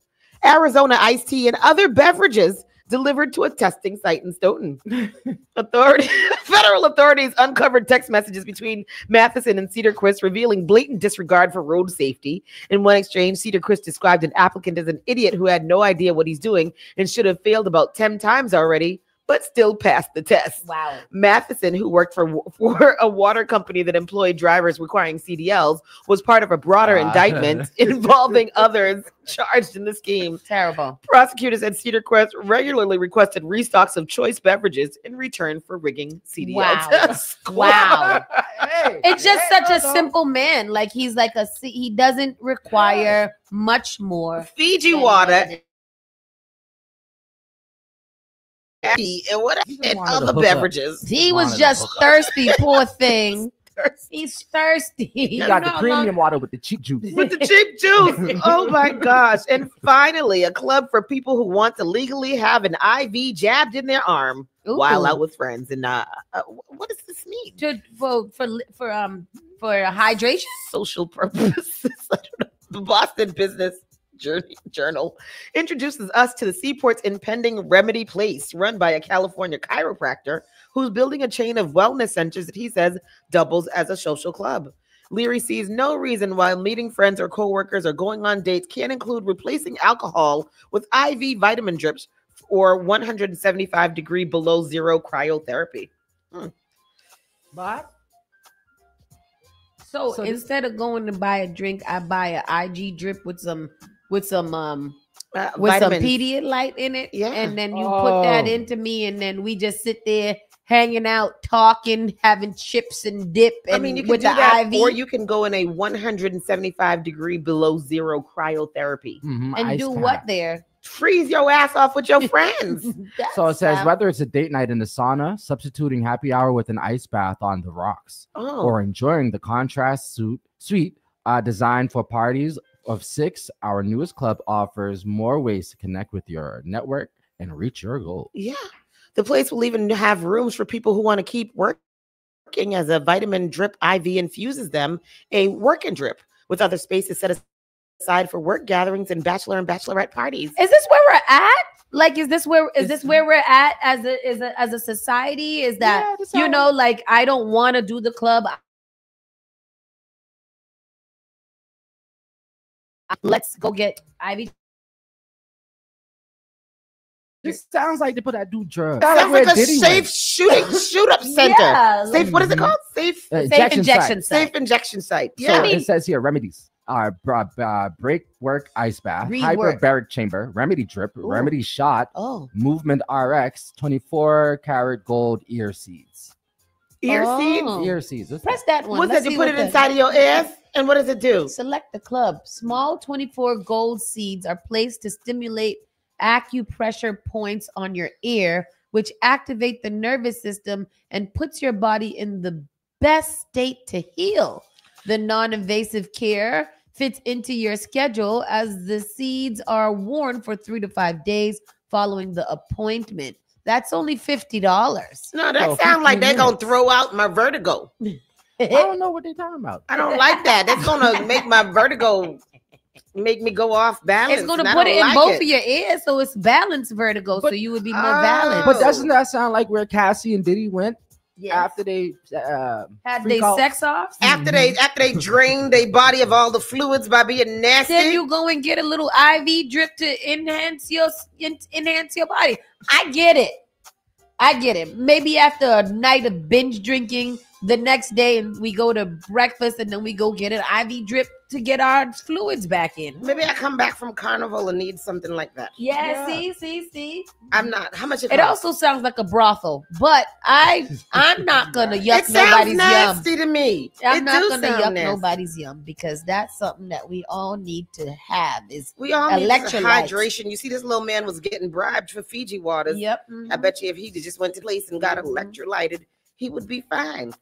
Arizona iced tea, and other beverages delivered to a testing site in Stoughton. Federal authorities uncovered text messages between Matheson and Cedarquist revealing blatant disregard for road safety. In one exchange, Cedarquist described an applicant as an idiot who had no idea what he's doing and should have failed about 10 times already, but still passed the test. Wow. Matheson, who worked for a water company that employed drivers requiring CDLs, was part of a broader indictment involving others charged in the scheme. Terrible. Prosecutors at Cedarquist regularly requested restocks of choice beverages in return for rigging CDL tests. Wow. It's just such a simple man. Like he doesn't require much more. Fiji water. And what and other beverages. He was just thirsty, poor thing. He's thirsty. He got the premium water with the cheap juice. With the cheap juice. Oh my gosh. And finally, a club for people who want to legally have an IV jabbed in their arm while out with friends. And what does this mean? For hydration? Social purposes. I don't know. The Boston Business Journal introduces us to the Seaport's impending Remedy Place, run by a California chiropractor who's building a chain of wellness centers that he says doubles as a social club. Leary sees no reason why meeting friends or coworkers or going on dates can't include replacing alcohol with IV vitamin drips or 175-degree below zero cryotherapy. But so instead of going to buy a drink, I buy an IG drip with some Pedialyte in it, and then you put that into me, and then we just sit there hanging out, talking, having chips and dip. And I mean, you can with do the that, IV, or you can go in a 175-degree below zero cryotherapy and do what there? Freeze your ass off with your friends. So it says whether it's a date night in the sauna, substituting happy hour with an ice bath on the rocks, or enjoying the contrast suit suite designed for parties of 6. Our newest club offers more ways to connect with your network and reach your goals. Yeah. The place will even have rooms for people who want to keep working, as a vitamin drip IV infuses them a working drip, with other spaces set aside for work gatherings and bachelor and bachelorette parties. Is this where we're at? Like, is this where we're at as a society? Is that, you know, like, I don't want to do the club. Let's go get IV. This sounds like they put that dude drugs. Sounds like a safe shoot-up center. Yeah. Safe, what is it called? Safe injection site. Safe injection site. So Yeah. it says here, remedies are break work ice bath, Rework. hyperbaric chamber, remedy drip, Ooh. remedy shot, movement RX, 24-karat gold ear seeds. Ear seeds? Ear seeds. What's Press that one. What's Let's that? You see put what it inside of your ass? And what does it do? Select the club. Small 24 gold seeds are placed to stimulate acupressure points on your ear, which activate the nervous system and puts your body in the best state to heal. The non-invasive care fits into your schedule, as the seeds are worn for 3 to 5 days following the appointment. That's only $50. No, that sounds like they're going to throw out my vertigo. I don't know what they're talking about. I don't like that. That's going to make my vertigo, make me go off balance. It's going to put it in both of your ears, so it's balanced vertigo, so you would be more balanced. But doesn't that sound like where Cassie and Diddy went after they had they sex off? After they drained their body of all the fluids by being nasty? Then you go and get a little IV drip to enhance your body. I get it. Maybe after a night of binge drinking, the next day and we go to breakfast and then we go get an IV drip to get our fluids back in. Maybe I come back from carnival and need something like that. Yeah. See. I'm not. How much it also sounds like a brothel, but I'm not gonna yuck nobody's nasty yum. to me. I'm not gonna yuck nobody's yum, because that's something that we all need to have. We all need electrolytes. hydration. You see, this little man was getting bribed for Fiji waters. Yep. I bet you if he just went to place and got electrolyted, he would be fine.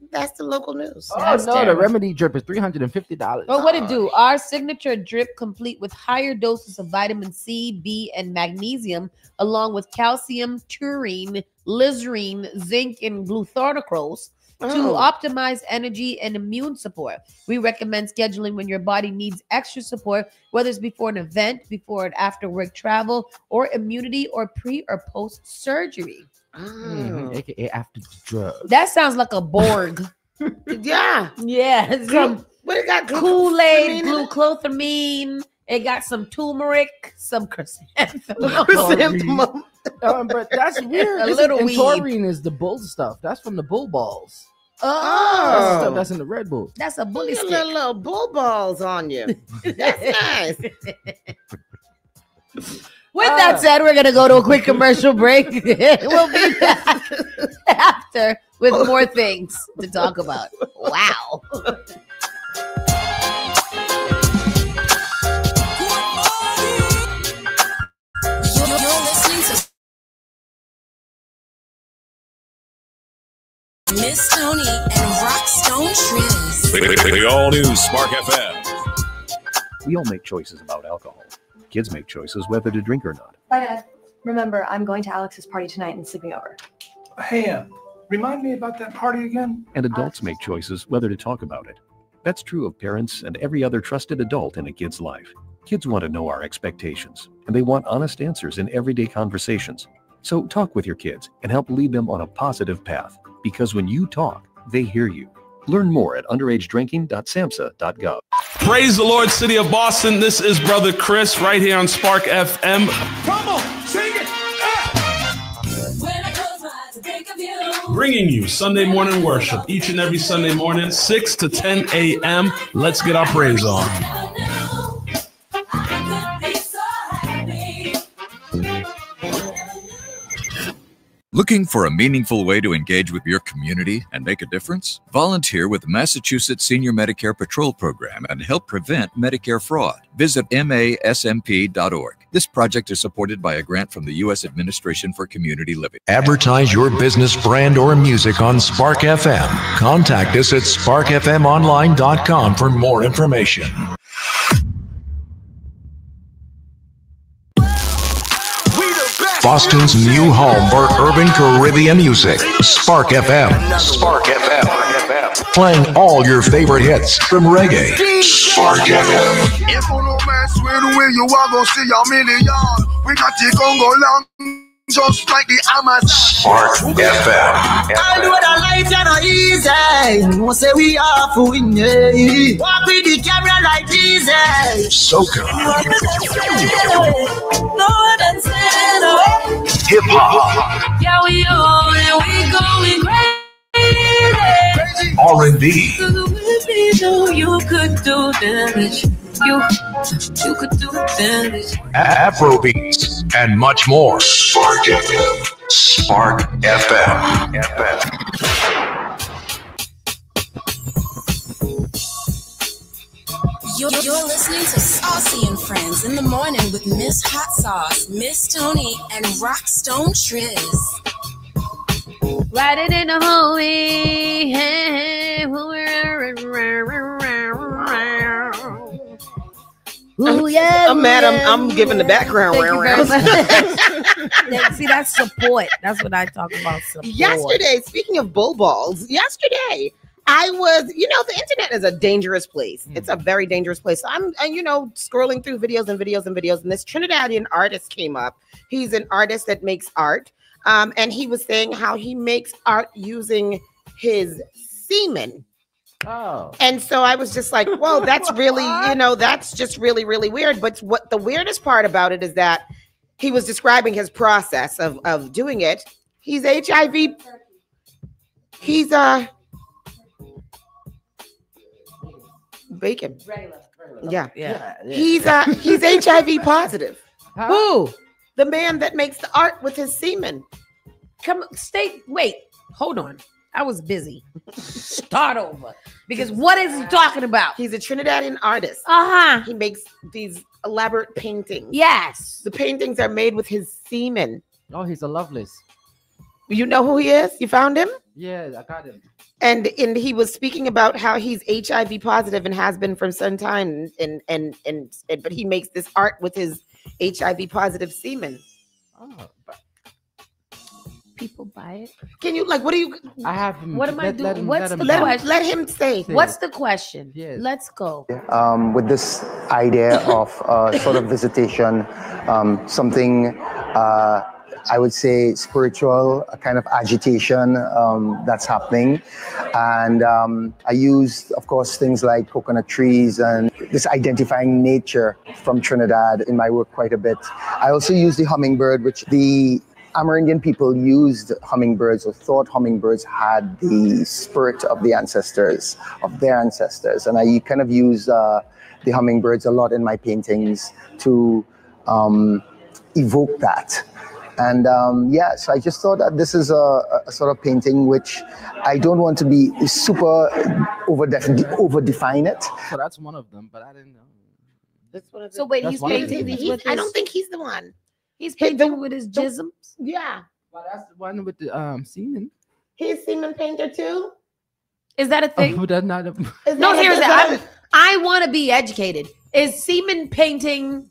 That's the local news. Oh no, the remedy drip is $350. But what it do? Our signature drip, complete with higher doses of vitamin C, B, and magnesium, along with calcium, taurine, glycerine, zinc, and glutathione to optimize energy and immune support. We recommend scheduling when your body needs extra support, whether it's before an event, before and after work travel, or immunity, or pre or post surgery. AKA after the drug. That sounds like a Borg. Yeah. Some what it got? Kool-Aid, glucothamine. It got some turmeric, some chrysanthemum. But that's weird. A little and weed. taurine is the bull stuff. That's from the bull balls. Oh, That's stuff that's in the Red Bull. That's a bully stick. Little bull balls on you. That's nice. With that said, we're going to go to a quick commercial break. We'll be back after with more things to talk about. Wow. You're listening to Miss Tony and Rockstone Triz. The all-new Spark FM. We all make choices about alcohol. Kids make choices whether to drink or not. Bye, Dad. Remember, I'm going to Alex's party tonight and sleeping over. Hey, remind me about that party again? And adults make choices whether to talk about it. That's true of parents and every other trusted adult in a kid's life. Kids want to know our expectations, and they want honest answers in everyday conversations. So talk with your kids and help lead them on a positive path, because when you talk, they hear you. Learn more at underagedrinking.samhsa.gov. Praise the Lord, City of Boston. This is Brother Chris right here on Spark FM. Come on, sing it! Bringing you Sunday morning worship each and every Sunday morning, 6 to 10 a.m. Let's get our praise on. Looking for a meaningful way to engage with your community and make a difference? Volunteer with the Massachusetts Senior Medicare Patrol Program and help prevent Medicare fraud. Visit masmp.org. This project is supported by a grant from the U.S. Administration for Community Living. Advertise your business, brand, or music on Spark FM. Contact us at sparkfmonline.com for more information. Boston's new home for urban Caribbean music, Spark FM. Spark FM. Playing all your favorite hits from reggae. Spark FM. If you no mess with where you are gonna see a million. We got the Congo long, just like the Amazon. Spark FM. I know that life is not easy. We say we are for winning. Walk with the camera like Jesus. Soca. No one else Hip hop. Yeah, we going crazy. R&B. You could do damage. You could do damage. Afrobeats and much more. Spark FM. Spark FM. You're listening to Saucy and Friends in the morning with Miss Hot Sauce, Miss Tony, and Rockstone Triz. Riding in the homie. Ooh, yeah. I'm mad. I'm giving the background round. See, that's support. That's what I talk about. Support. Yesterday, speaking of bull balls, I was, the internet is a dangerous place. It's a very dangerous place. So I'm, scrolling through videos, and this Trinidadian artist came up. He's an artist that makes art. And he was saying how he makes art using his semen. Oh. And so I was just like, well, that's really, that's just really, really weird. But what the weirdest part about it is that he was describing his process of doing it. He's HIV. He's bacon. Yeah. He's HIV positive. Huh? Who? The man that makes the art with his semen. Wait, hold on. I was busy. Start over. Because what is he talking about? He's a Trinidadian artist. He makes these elaborate paintings. Yes. The paintings are made with his semen. Oh, he's a Lovelace. You know who he is? You found him? Yeah, I got him. And he was speaking about how he's HIV positive and has been for some time, but he makes this art with his HIV positive semen. Oh, people buy it. Can you what do you? I have him. What am I doing? What's the question? question? Let him say. What's the question? Yes. Let's go. With this idea of sort of visitation, something I would say spiritual, a kind of agitation that's happening. And I used, of course, things like coconut trees and this identifying nature from Trinidad in my work quite a bit. I also used the hummingbird, which the Amerindian people used hummingbirds or thought hummingbirds had the spirit of the ancestors, of their ancestors. And I kind of use the hummingbirds a lot in my paintings to evoke that. And so I just thought that this is a sort of painting which I don't want to be super over-define it. So that's one of them, but I didn't know. So wait, he's painting. I don't think he's the one. He's painting with his jisms. Yeah. Well, that's the one with the semen. He's semen painter too. Is that a thing? Oh, that's not a... No, here's it. I want to be educated. Is semen painting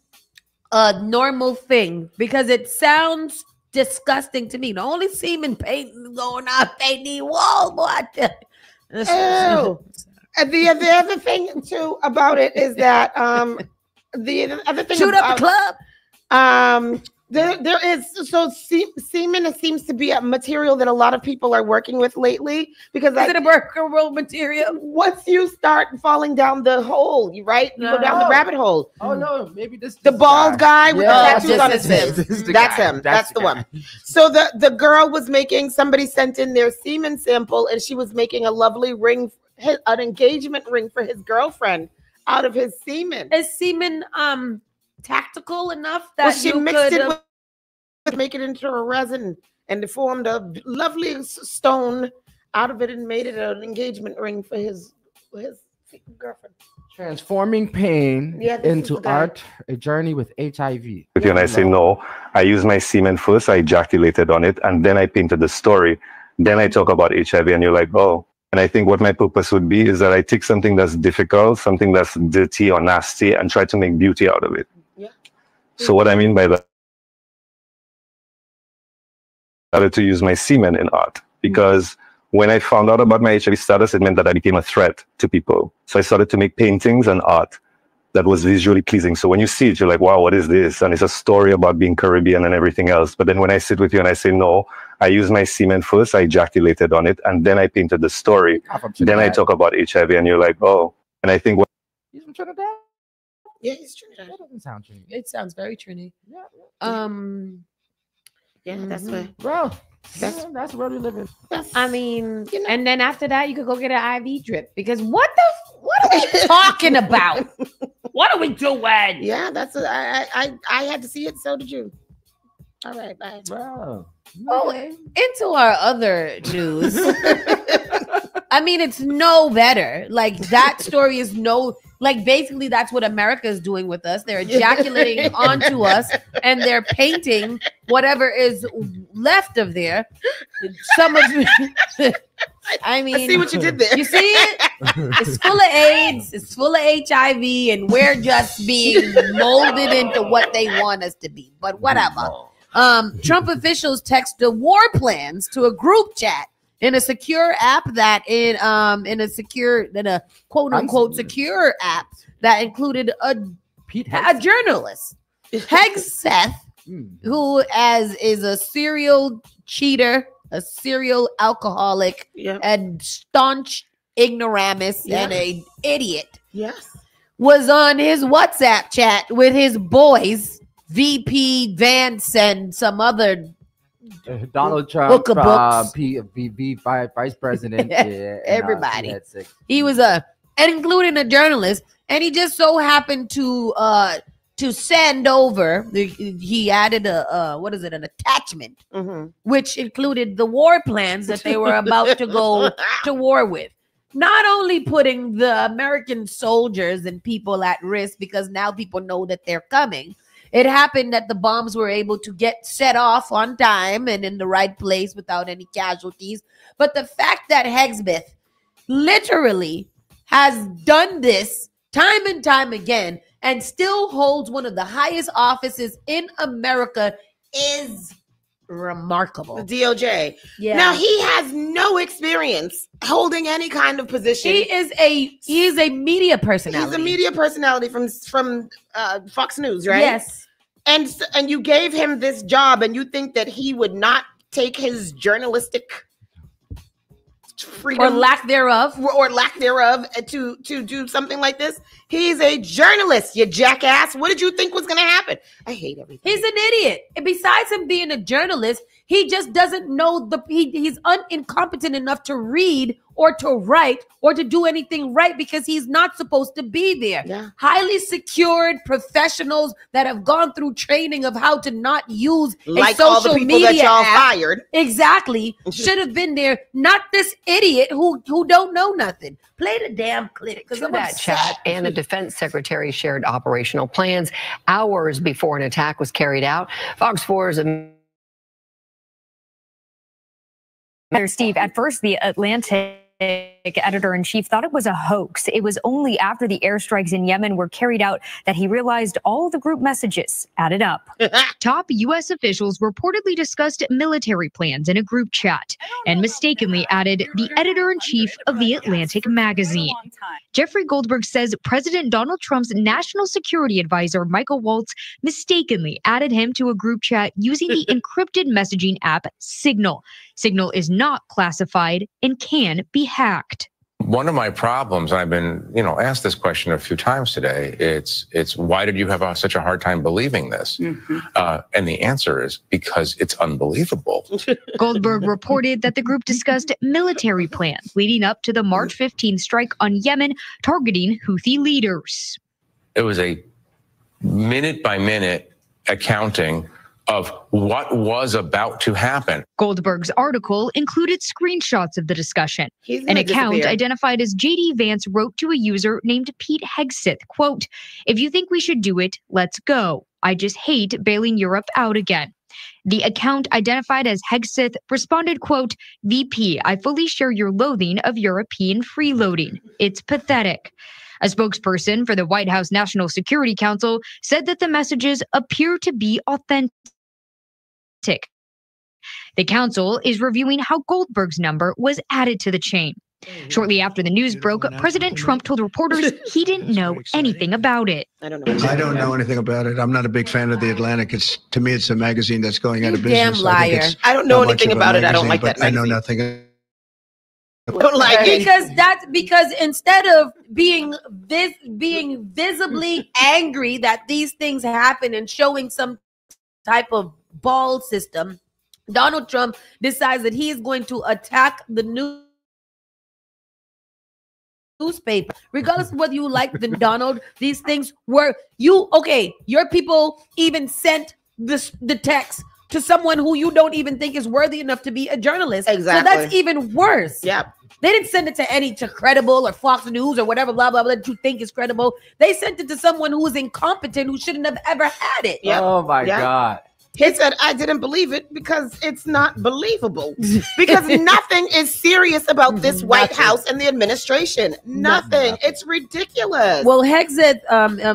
a normal thing? Because it sounds disgusting to me. The only semen painting going on painting wall, boy. Oh. The other thing too about it is that the other thing shoot up the club. There is semen. It seems to be a material that a lot of people are working with lately because is it a workable material? Once you start falling down the hole, you go down the rabbit hole. Oh no, maybe the bald guy with the tattoos on his face. That's him. That's the one. So the girl was making. Somebody sent in their semen sample, and she was making a lovely ring, an engagement ring for his girlfriend out of his semen. Is semen tactical enough that she mixed it with make it into a resin and formed a lovely stone out of it and made it an engagement ring for his girlfriend. Transforming pain Yeah, this is into the guy. art, a journey with HIV. With you and I say no. I use my semen first, I ejaculated on it, and then I painted the story. Then I talk about HIV, and you're like, oh. And I think what my purpose would be is that I take something that's difficult, something that's dirty or nasty, and try to make beauty out of it. Yeah. So what I mean by that, I started to use my semen in art because when I found out about my HIV status, it meant that I became a threat to people. So I started to make paintings and art that was visually pleasing. So when you see it, you're like, wow, what is this? And it's a story about being Caribbean and everything else. But then when I sit with you and I say, no, I use my semen first, I ejaculated on it, and then I painted the story. Then I talk about HIV, and you're like, oh. And I think what He's from Trinidad? Yeah, he's Trinidad. That doesn't sound Trinidad. It sounds very Trini. Yeah, that's where. Bro, that's where we live in. I mean, and then after that, you could go get an IV drip because what are we talking about? What are we doing? Yeah, that's I had to see it. So did you. All right, bye. Bro. Oh, into our other news. I mean, it's no better. Like that story is no. Like basically, that's what America is doing with us. They're ejaculating onto us, and they're painting whatever is left of there. Some of, I mean, I see what you did there. You see it? It's full of AIDS. It's full of HIV, and we're just being molded into what they want us to be. But whatever. Trump officials text the war plans to a group chat in a secure app that in a quote unquote secure app that included a journalist, Hegseth, who is a serial cheater, a serial alcoholic, and staunch ignoramus and an idiot. Yes, was on his WhatsApp chat with his boys, VP Vance and some other. Donald Trump, vice president, everybody. He was and including a journalist, and he just so happened to send over. He added an attachment, which included the war plans that they were about to go to war with. Not only putting the American soldiers and people at risk because now people know that they're coming. It happened that the bombs were able to get set off on time and in the right place without any casualties. But the fact that Hegseth literally has done this time and time again and still holds one of the highest offices in America is remarkable. The DOJ. Yeah. Now he has no experience holding any kind of position. He is a media personality. He's a media personality from Fox News, right? Yes. And you gave him this job, and you think that he would not take his journalistic freedom or lack thereof to do something like this? He's a journalist, you jackass. What did you think was going to happen? I hate everything. He's an idiot. And besides him being a journalist, he just doesn't know he's incompetent enough to read or to write or to do anything right because he's not supposed to be there. Yeah. Highly secured professionals that have gone through training of how to not use like a social all the people media that y'all app. fired. Exactly. Should have been there. Not this idiot who don't know nothing. Play the damn clip. To that chat, and the defense secretary shared operational plans hours before an attack was carried out. Fox 4's Steve, at first the Atlantic editor-in-chief thought it was a hoax. It was only after the airstrikes in Yemen were carried out that he realized all the group messages added up. Top U.S. officials reportedly discussed military plans in a group chat and mistakenly added the editor-in-chief of The Atlantic magazine. Jeffrey Goldberg says President Donald Trump's national security advisor, Michael Waltz, mistakenly added him to a group chat using the encrypted messaging app Signal. Signal is not classified and can be hacked. One of my problems, and I've been, asked this question a few times today, it's why did you have such a hard time believing this? And the answer is because it's unbelievable. Goldberg reported that the group discussed military plans leading up to the March 15th strike on Yemen targeting Houthi leaders. It was a minute-by-minute accounting of what was about to happen. Goldberg's article included screenshots of the discussion. An account disappear. identified as JD Vance wrote to a user named Pete Hegseth, quote, "If you think we should do it, let's go. I just hate bailing Europe out again." The account identified as Hegseth responded, quote, "VP, I fully share your loathing of European freeloading. It's pathetic." A spokesperson for the White House National Security Council said that the messages appear to be authentic. The council is reviewing how Goldberg's number was added to the chain. Shortly after the news broke, President Trump told reporters he didn't know anything about it. I don't know anything about it. I'm not a big fan of The Atlantic. To me, it's a magazine that's going out of business. Damn liar. I don't know anything about it. I don't like that magazine. I know nothing. Don't like it. Because instead of being visibly angry that these things happen and showing some type of ball system, Donald Trump decides that he is going to attack the newspaper. Regardless of whether you like the Donald, these things were your people even sent the text to someone who you don't even think is worthy enough to be a journalist. Exactly. So that's even worse. Yep. They didn't send it to Credible or Fox News or whatever, blah, blah, blah, that you think is credible. They sent it to someone who was incompetent, who shouldn't have ever had it. Yep. Oh my Yep. God. He said, I didn't believe it because it's not believable. Because nothing is serious about this White House and the administration. Nothing. It's ridiculous. Well, Hegseth,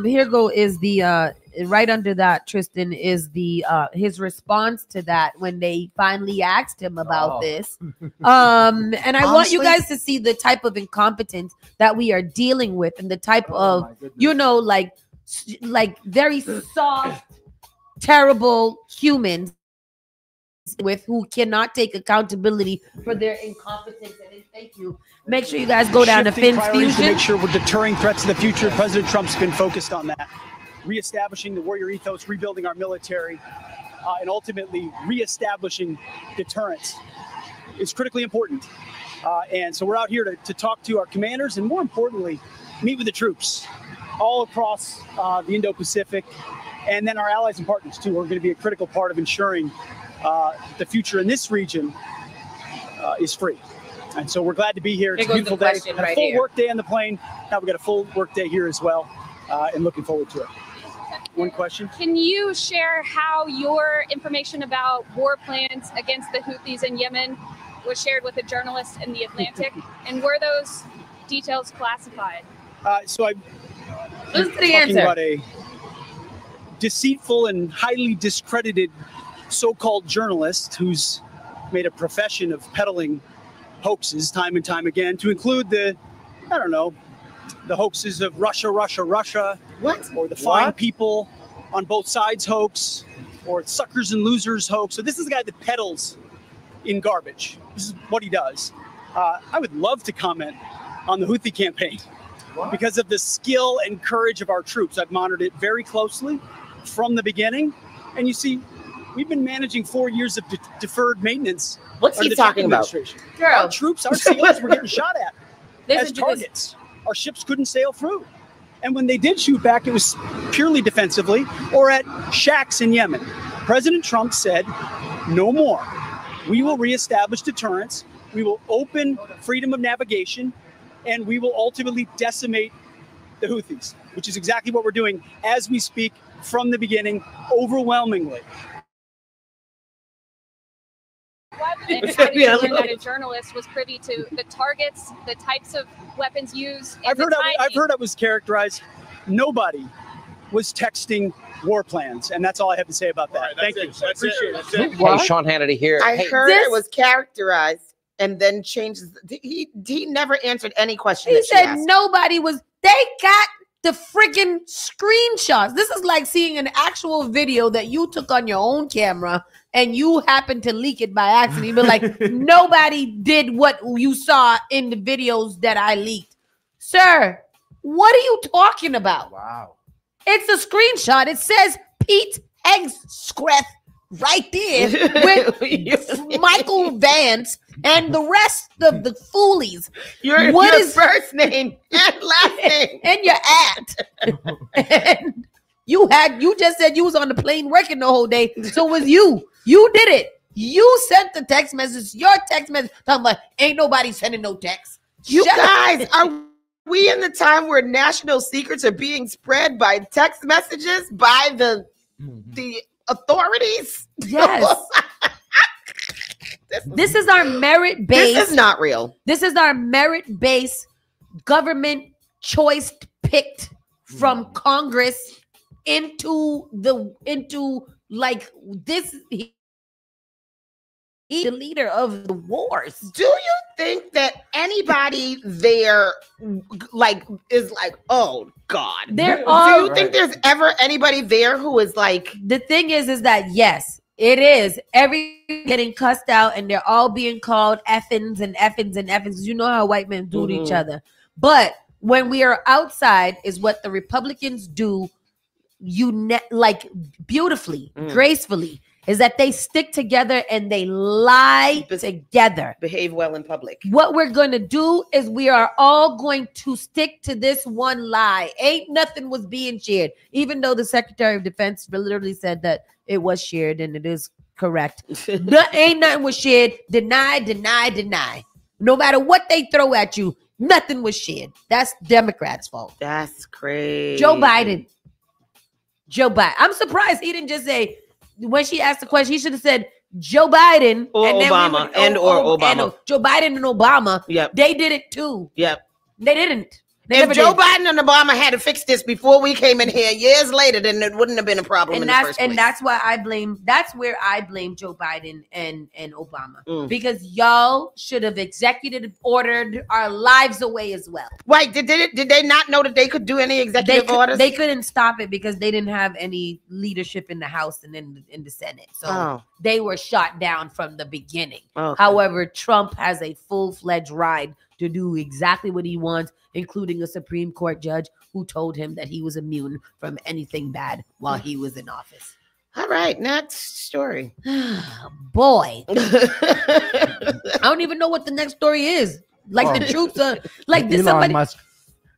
here is the right under that, Tristan, is the his response to that when they finally asked him about this. And I want you guys to see the type of incompetence that we are dealing with and the type of, like very soft, terrible humans with who cannot take accountability for their incompetence. And thank you. Make sure you guys go down to Finn's Fusion to make sure we're deterring threats to the future. President Trump's been focused on that. Reestablishing the warrior ethos, rebuilding our military, and ultimately reestablishing deterrence is critically important. And so we're out here to talk to our commanders and, more importantly, meet with the troops all across the Indo-Pacific, and then our allies and partners, too, are going to be a critical part of ensuring the future in this region is free. And so we're glad to be here. It's a beautiful day. Had a full work day on the plane. Now we've got a full work day here as well, and looking forward to it. One question. Can you share how your information about war plans against the Houthis in Yemen was shared with a journalist in The Atlantic? And were those details classified? So I'm talking about a deceitful and highly discredited so-called journalist who's made a profession of peddling hoaxes time and time again, to include the hoaxes of Russia, what? Or the fine people on both sides hoax, or suckers and losers hoax. So this is the guy that peddles in garbage. This is what he does. I would love to comment on the Houthi campaign because of the skill and courage of our troops. I've monitored it very closely from the beginning. And you see, we've been managing 4 years of deferred maintenance. What's he talking about? Our troops, our SEALs were getting shot at Listen as to targets. Our ships couldn't sail through. And when they did shoot back, it was purely defensively or at shacks in Yemen. President Trump said, no more. We will reestablish deterrence. We will open freedom of navigation, and we will ultimately decimate the Houthis, which is exactly what we're doing as we speak from the beginning, overwhelmingly. How did you learn that a journalist was privy to the targets, the types of weapons used? I've heard it was characterized. Nobody was texting war plans, and that's all I have to say about that. Thank you. I appreciate it. Hey, Sean Hannity here. I heard it was characterized and then changes. He never answered any question. He said nobody was. They got the freaking screenshots. This is like seeing an actual video that you took on your own camera and you happened to leak it by accident. But like nobody did what you saw in the videos that I leaked. Sir, what are you talking about? Wow. It's a screenshot. It says Pete Hegseth right there with Michael Vance and the rest of the foolies. Your first name and last name and your aunt. You just said you was on the plane working the whole day. So it was you. You did it. You sent the text message. Your text message talking about ain't nobody sending no text. You guys, are we in the time where national secrets are being spread by text messages by the authorities? Yes. This is our merit-based. This is not real. This is our merit-based government choice picked from Congress into like this. He's the leader of the wars. Do you think that anybody there is like, oh God? Do you think there's ever anybody there who is like? The thing is that yes, it is. Every getting cussed out and they're all being called effins and effins and effins. You know how white men do to each other. But when we are outside is what the Republicans do like beautifully, gracefully. Is that they stick together and they lie together. Behave well in public. What we're going to do is we are all going to stick to this one lie. Ain't nothing was being shared. Even though the Secretary of Defense literally said that it was shared and it is correct. Ain't nothing was shared. Deny, deny, deny. No matter what they throw at you, nothing was shared. That's Democrats' fault. That's crazy. Joe Biden. I'm surprised he didn't just say, when she asked the question, he should have said Joe Biden or Obama Obama. Joe Biden and Obama. Yep. They did it too. Yep. They didn't. If Joe Biden and Obama had to fix this before we came in here years later, then it wouldn't have been a problem in the first place. And that's why that's where I blame Joe Biden and Obama. Because y'all should have executive ordered our lives away as well. Wait, did they not know that they could do any executive orders? They couldn't stop it because they didn't have any leadership in the House and in the Senate. So they were shot down from the beginning. Okay. However, Trump has a full-fledged right to do exactly what he wants, including a Supreme Court judge who told him that he was immune from anything bad while he was in office. All right, next story. Boy. I don't even know what the next story is. Like the troops are like this.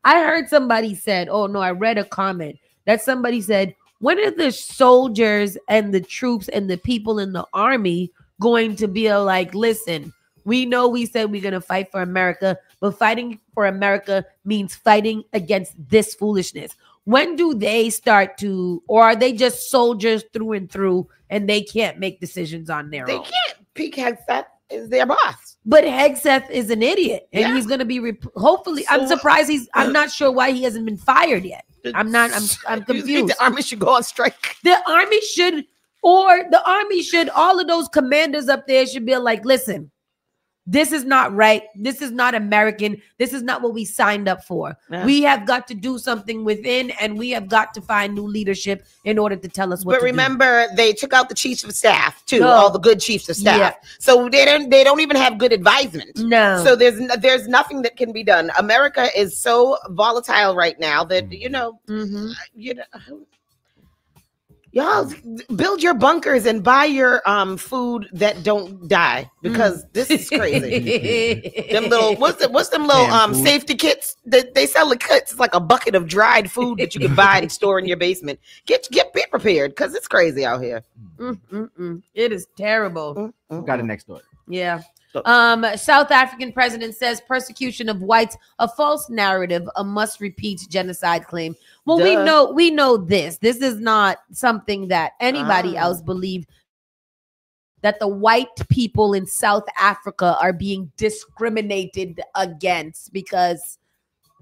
I heard somebody said, I read a comment that somebody said, when are the soldiers and the troops and the people in the army going to be like, listen, we know we said we're going to fight for America, but fighting for America means fighting against this foolishness. When do they start to, or are they just soldiers through and through and they can't make decisions on their own? They can't. Pete Hegseth is their boss. But Hegseth is an idiot and he's going to be, hopefully, I'm surprised I'm not sure why he hasn't been fired yet. I'm confused. The army should go on strike. The army should, all of those commanders up there should be like, listen, this is not right. This is not American. This is not what we signed up for. Yeah. We have got to do something within, and we have got to find new leadership in order to tell us what to do. But remember, they took out the chiefs of staff too, all the good chiefs of staff. Yeah. So they don't even have good advisement. No. So there's nothing that can be done. America is so volatile right now that y'all build your bunkers and buy your food that don't die, because this is crazy. Them little what's them little safety kits that they sell? The kits. It's like a bucket of dried food that you can buy and store in your basement. Be prepared, because it's crazy out here. It is terrible. Got a next story. Yeah. South African president says persecution of whites a false narrative, a must repeat genocide claim. Well, we know this is not something that anybody else believed, that the white people in South Africa are being discriminated against because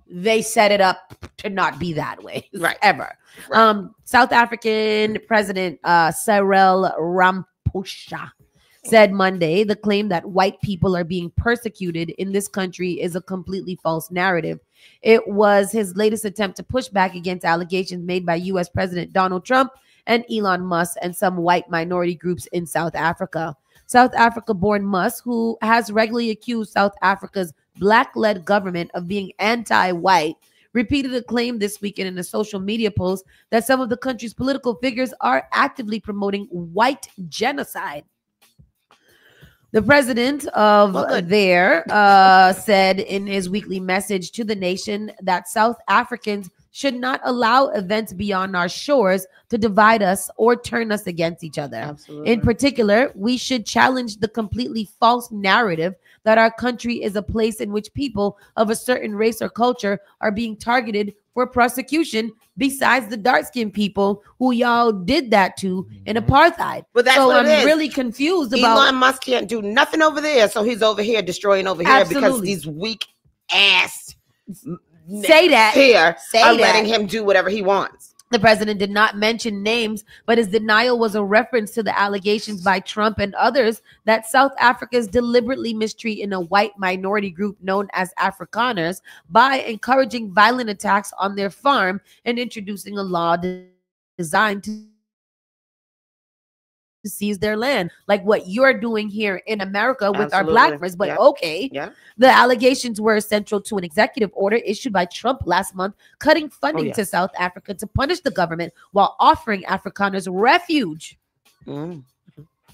they set it up to not be that way, right? Ever. Right. South African President Cyril Ramaphosa said Monday the claim that white people are being persecuted in this country is a completely false narrative. It was his latest attempt to push back against allegations made by U.S. President Donald Trump and Elon Musk and some white minority groups in South Africa. South Africa-born Musk, who has regularly accused South Africa's black-led government of being anti-white, repeated a claim this weekend in a social media post that some of the country's political figures are actively promoting white genocide. The president of there said in his weekly message to the nation that South Africans should not allow events beyond our shores to divide us or turn us against each other. Absolutely. In particular, we should challenge the completely false narrative that our country is a place in which people of a certain race or culture are being targeted for prosecution, besides the dark-skinned people who y'all did that to in apartheid. But that's so what it I'm is. really confused about Elon Musk can't do nothing over there, so he's over here destroying over here because Absolutely. these weak ass Say that. here Say are that. letting him do whatever he wants. The president did not mention names, but his denial was a reference to the allegations by Trump and others that South Africa is deliberately mistreating a white minority group known as Afrikaners by encouraging violent attacks on their farm and introducing a law designed to seize their land, like what you're doing here in America with our black friends. But okay, the allegations were central to an executive order issued by Trump last month, cutting funding to South Africa to punish the government while offering Afrikaners refuge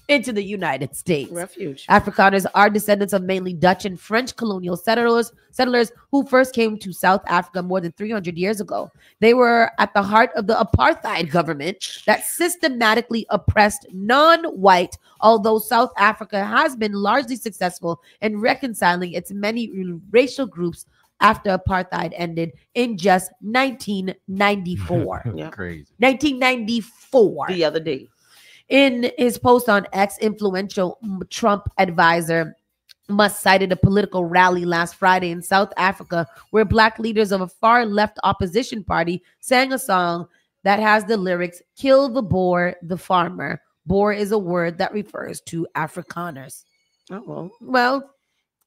into the United States. Refuge. Afrikaners are descendants of mainly Dutch and French colonial settlers who first came to South Africa more than 300 years ago. They were at the heart of the apartheid government that systematically oppressed non-white, although South Africa has been largely successful in reconciling its many racial groups after apartheid ended in just 1994. Crazy. 1994. The other day. In his post on X, influential Trump advisor Musk cited a political rally last Friday in South Africa where black leaders of a far-left opposition party sang a song that has the lyrics, "Kill the Boer, the farmer." Boer is a word that refers to Afrikaners. Oh, well.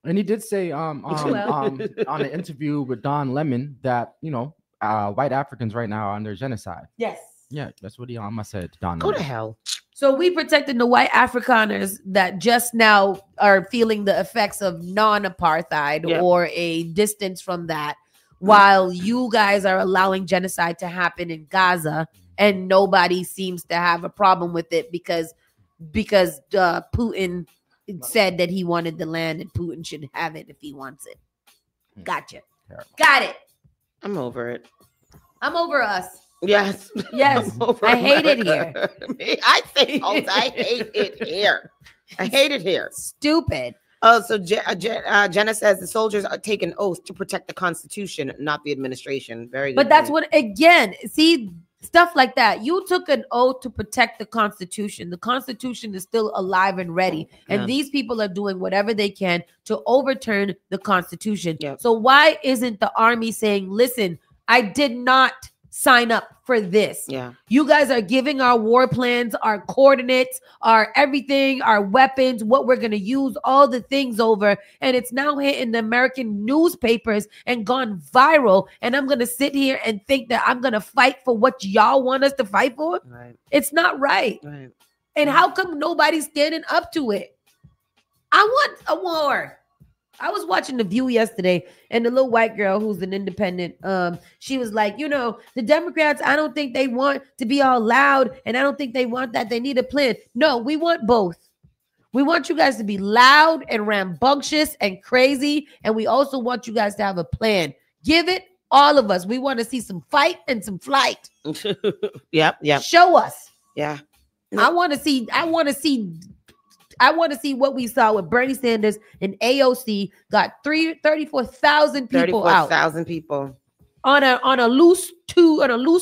And he did say on an interview with Don Lemon that, white Africans right now are under genocide. Yes. Yeah, that's what he said. Don Go Lemon. to hell. So we protected the white Afrikaners that just now are feeling the effects of non-apartheid or a distance from that, while you guys are allowing genocide to happen in Gaza, and nobody seems to have a problem with it because Putin said that he wanted the land and Putin should have it if he wants it. Gotcha. Got it. I'm over it. I'm over us. Yes. Yes. I hate it here. I think I hate it here. I hate it here. Stupid. Oh, so Jenna says the soldiers are taking oath to protect the Constitution, not the administration. Very good. But that's what, again, see, stuff like that. You took an oath to protect the Constitution. The Constitution is still alive and ready. And these people are doing whatever they can to overturn the Constitution. So why isn't the army saying, listen, I did not sign up for this. You guys are giving our war plans, our coordinates, our everything, our weapons, what we're going to use, all the things over. And it's now hitting the American newspapers and gone viral. And I'm going to sit here and think that I'm going to fight for what y'all want us to fight for. It's not right. And how come nobody's standing up to it? I want a war. I was watching The View yesterday, and the little white girl who's an independent, she was like, the Democrats, I don't think they want to be all loud, and I don't think they want that. They need a plan. No, we want both. We want you guys to be loud and rambunctious and crazy, and we also want you guys to have a plan. Give it all of us. We want to see some fight and some flight. Yep. Show us. Yeah. I want to see what we saw with Bernie Sanders and AOC got 34,000 people out. 34,000 people on a loose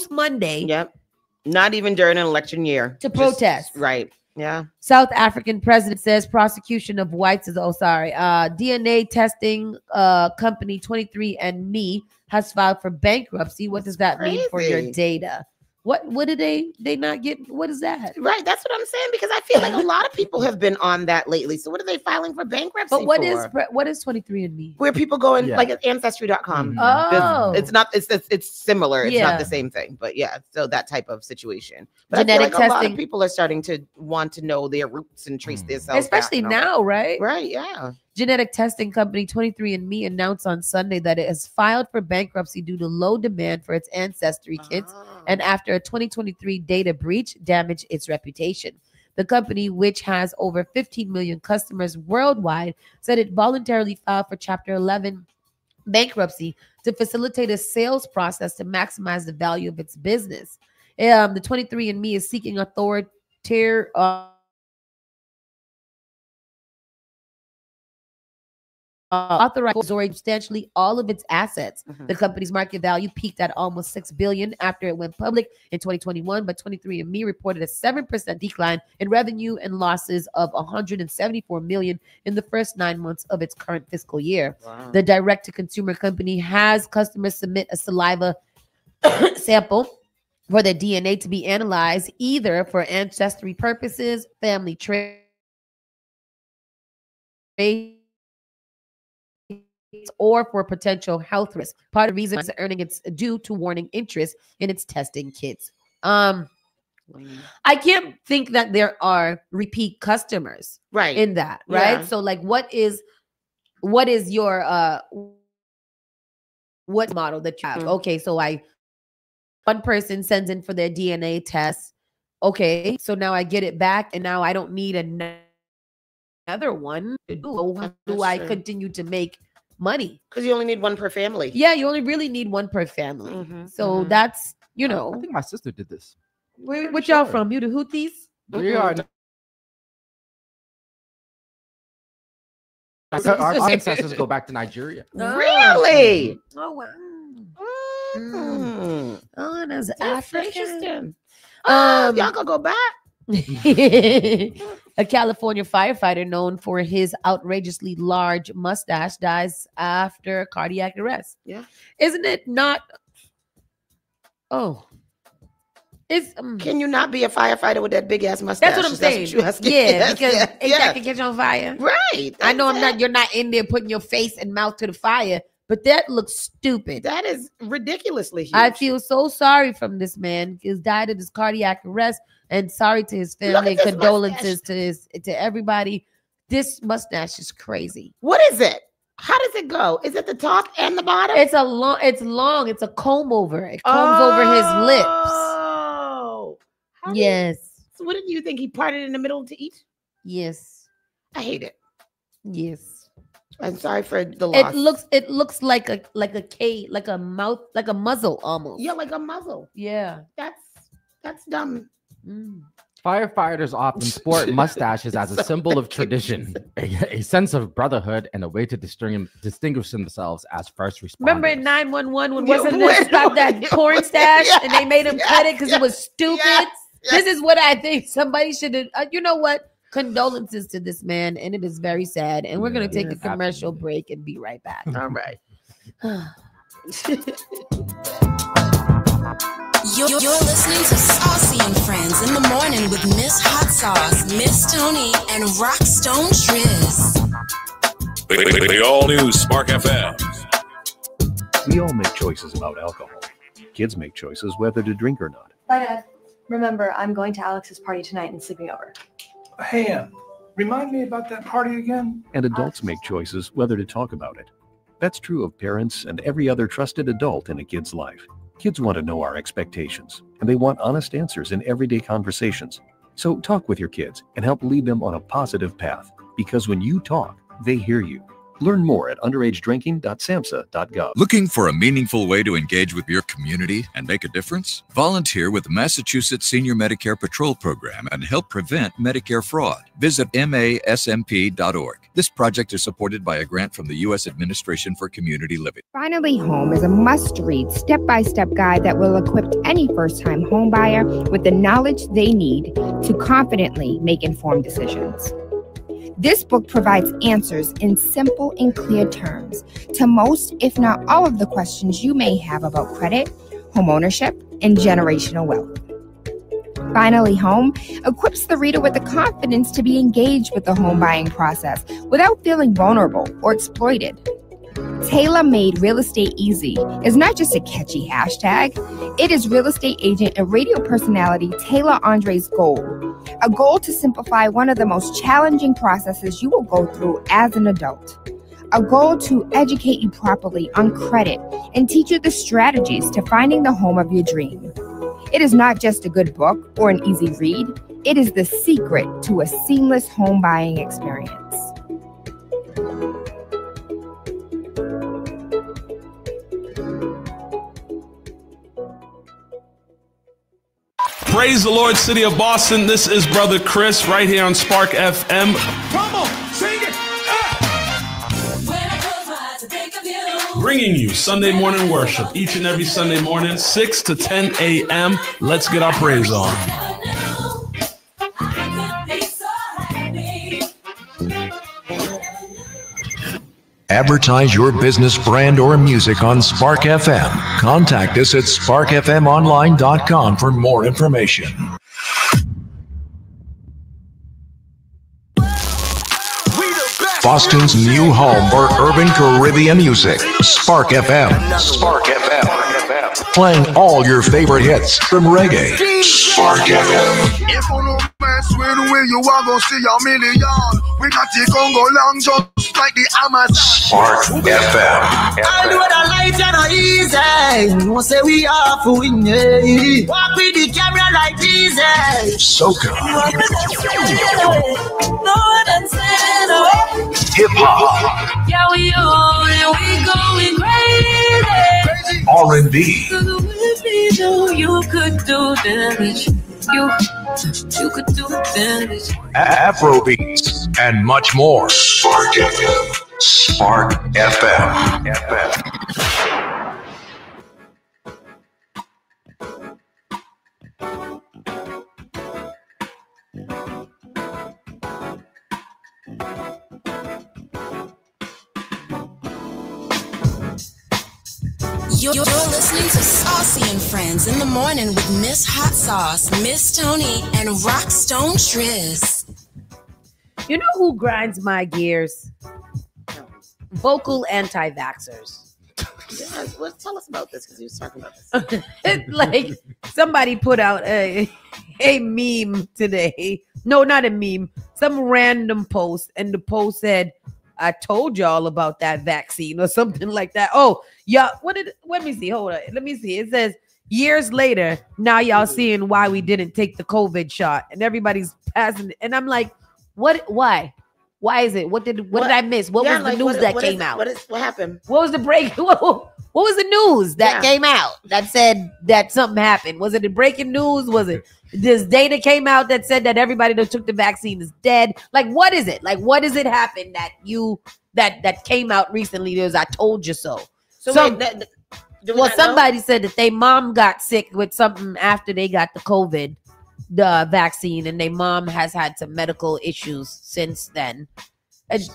Monday. Yep. Not even during an election year to protest. Right. Yeah. South African president says prosecution of whites is DNA testing company 23andMe has filed for bankruptcy. What does that mean for your data? What did they not get? What is that? Right. That's what I'm saying, because I feel like a lot of people have been on that lately. So what are they filing for bankruptcy But what for? is 23andMe? Where people go in like at ancestry.com. Oh. It's not, it's similar. It's not the same thing, but so that type of situation. But genetic testing. A lot of people are starting to want to know their roots and trace themselves. Especially now, right? Right. Yeah. Genetic testing company 23andMe announced on Sunday that it has filed for bankruptcy due to low demand for its ancestry kits and after a 2023 data breach damaged its reputation. The company, which has over 15 million customers worldwide, said it voluntarily filed for Chapter 11 bankruptcy to facilitate a sales process to maximize the value of its business. The 23andMe is seeking authoritarian authorized substantially all of its assets. The company's market value peaked at almost $6 billion after it went public in 2021, but 23andMe reported a 7% decline in revenue and losses of $174 million in the first 9 months of its current fiscal year. Wow. The direct-to-consumer company has customers submit a saliva sample for their DNA to be analyzed, either for ancestry purposes, family trace, or for potential health risk. Part of the reason it's earning its due to warning interest in its testing kits. I can't think that there are repeat customers in that, right? Yeah. So like what is your what model that you have? Okay, so one person sends in for their DNA test. Okay, so now I get it back and now I don't need another one to do. How do I continue to make money? Because you only need one per family. Yeah, you only really need one per family. So that's, you know. I think my sister did this. What y'all from? You the Houthis? We are. Our ancestors go back to Nigeria. Really? Oh, wow. Oh, that's African. Y'all gonna go back? A California firefighter known for his outrageously large mustache dies after cardiac arrest. Yeah. Isn't it not? Oh. It's, can you not be a firefighter with that big ass mustache? That's what I'm saying. Because that can catch on fire. Right. I know you're not in there putting your face and mouth to the fire, but that looks stupid. That is ridiculously huge. I feel so sorry from this man. He's died of his cardiac arrest, and sorry to his family and condolences to everybody. This mustache is crazy. What is it? How does it go? Is it the top and the bottom? It's long. It's a comb over. It combs over his lips. Oh. Yes. So what did you think? He parted in the middle to eat? Yes. I hate it. Yes. I'm sorry for the loss. It looks like a K, like a mouth, like a muzzle almost. Yeah, like a muzzle. Yeah. That's dumb. Firefighters often sport mustaches as a symbol of tradition, a sense of brotherhood, and a way to distinguish themselves as first responders. Remember in 911 when wasn't there stop that porn stash and they made him cut it because it was stupid? Yes. This is what I think somebody should have. You know what? Condolences to this man, and it is very sad. And we're going to take a commercial break and be right back. All right. You're listening to Saucy and Friends in the morning with Miss Hot Sauce, Miss Tony, and Rockstone Triz. The all-new Spark FM. We all make choices about alcohol. Kids make choices whether to drink or not. Bye, Dad. Remember, I'm going to Alex's party tonight and sleeping over. Hey, Ann, remind me about that party again? And adults make choices whether to talk about it. That's true of parents and every other trusted adult in a kid's life. Kids want to know our expectations, and they want honest answers in everyday conversations. So talk with your kids and help lead them on a positive path, because when you talk, they hear you. Learn more at underagedrinking.samhsa.gov. Looking for a meaningful way to engage with your community and make a difference? Volunteer with the Massachusetts Senior Medicare Patrol Program and help prevent Medicare fraud. Visit masmp.org. This project is supported by a grant from the U.S. Administration for Community Living. Finally Home is a must-read step-by-step guide that will equip any first-time homebuyer with the knowledge they need to confidently make informed decisions. This book provides answers in simple and clear terms to most, if not all, of the questions you may have about credit, home ownership, and generational wealth. Finally Home equips the reader with the confidence to be engaged with the home buying process without feeling vulnerable or exploited. Tailor-Made Real Estate Easy is not just a catchy hashtag. It is real estate agent and radio personality Taylor Andre's goal. A goal to simplify one of the most challenging processes you will go through as an adult. A goal to educate you properly on credit and teach you the strategies to finding the home of your dream. It is not just a good book or an easy read. It is the secret to a seamless home buying experience. Praise the Lord, City of Boston. This is Brother Chris right here on Spark FM. Come on, sing it. Bringing you Sunday morning worship each and every Sunday morning, 6 to 10 a.m. Let's get our praise on. Advertise your business, brand, or music on Spark FM. Contact us at sparkfmonline.com for more information. Boston's new home for urban Caribbean music. Spark FM. Spark FM. Playing all your favorite hits from reggae. Spark FM. If you no mess with the way you are gonna see a million. We got the Congo long just like the Amazon. Spark FM. I know that life is not easy. You say we are for winning. Walk with the camera like Jesus. Soca. No one said Hip hop. yeah, we going crazy. R&B. With me, you could do damage. You could do damage. Afrobeats and much more. Spark FM. Spark FM. You're listening to Saucy and Friends in the morning with Miss Hot Sauce, Miss Tony, and Rockstone Triz. You know who grinds my gears? Vocal anti-vaxxers. Yeah, well, tell us about this because he was talking about this. It's like somebody put out a meme today. No, not a meme. Some random post, and the post said, "I told y'all about that vaccine," or something like that. Oh, yeah. Let me see. Hold on. Let me see. It says, years later, now y'all seeing why we didn't take the COVID shot, and everybody's passing it. And I'm like, what? Why? Why is it? What did I miss? What was the news that came out? What happened? What was the break? What was the news that came out that said that something happened? Was it the breaking news? Was it this data came out that said that everybody that took the vaccine is dead? Like, what is it? Like, what does it happen that that came out recently? There's I told you so. Somebody said that their mom got sick with something after they got the vaccine, and their mom has had some medical issues since then.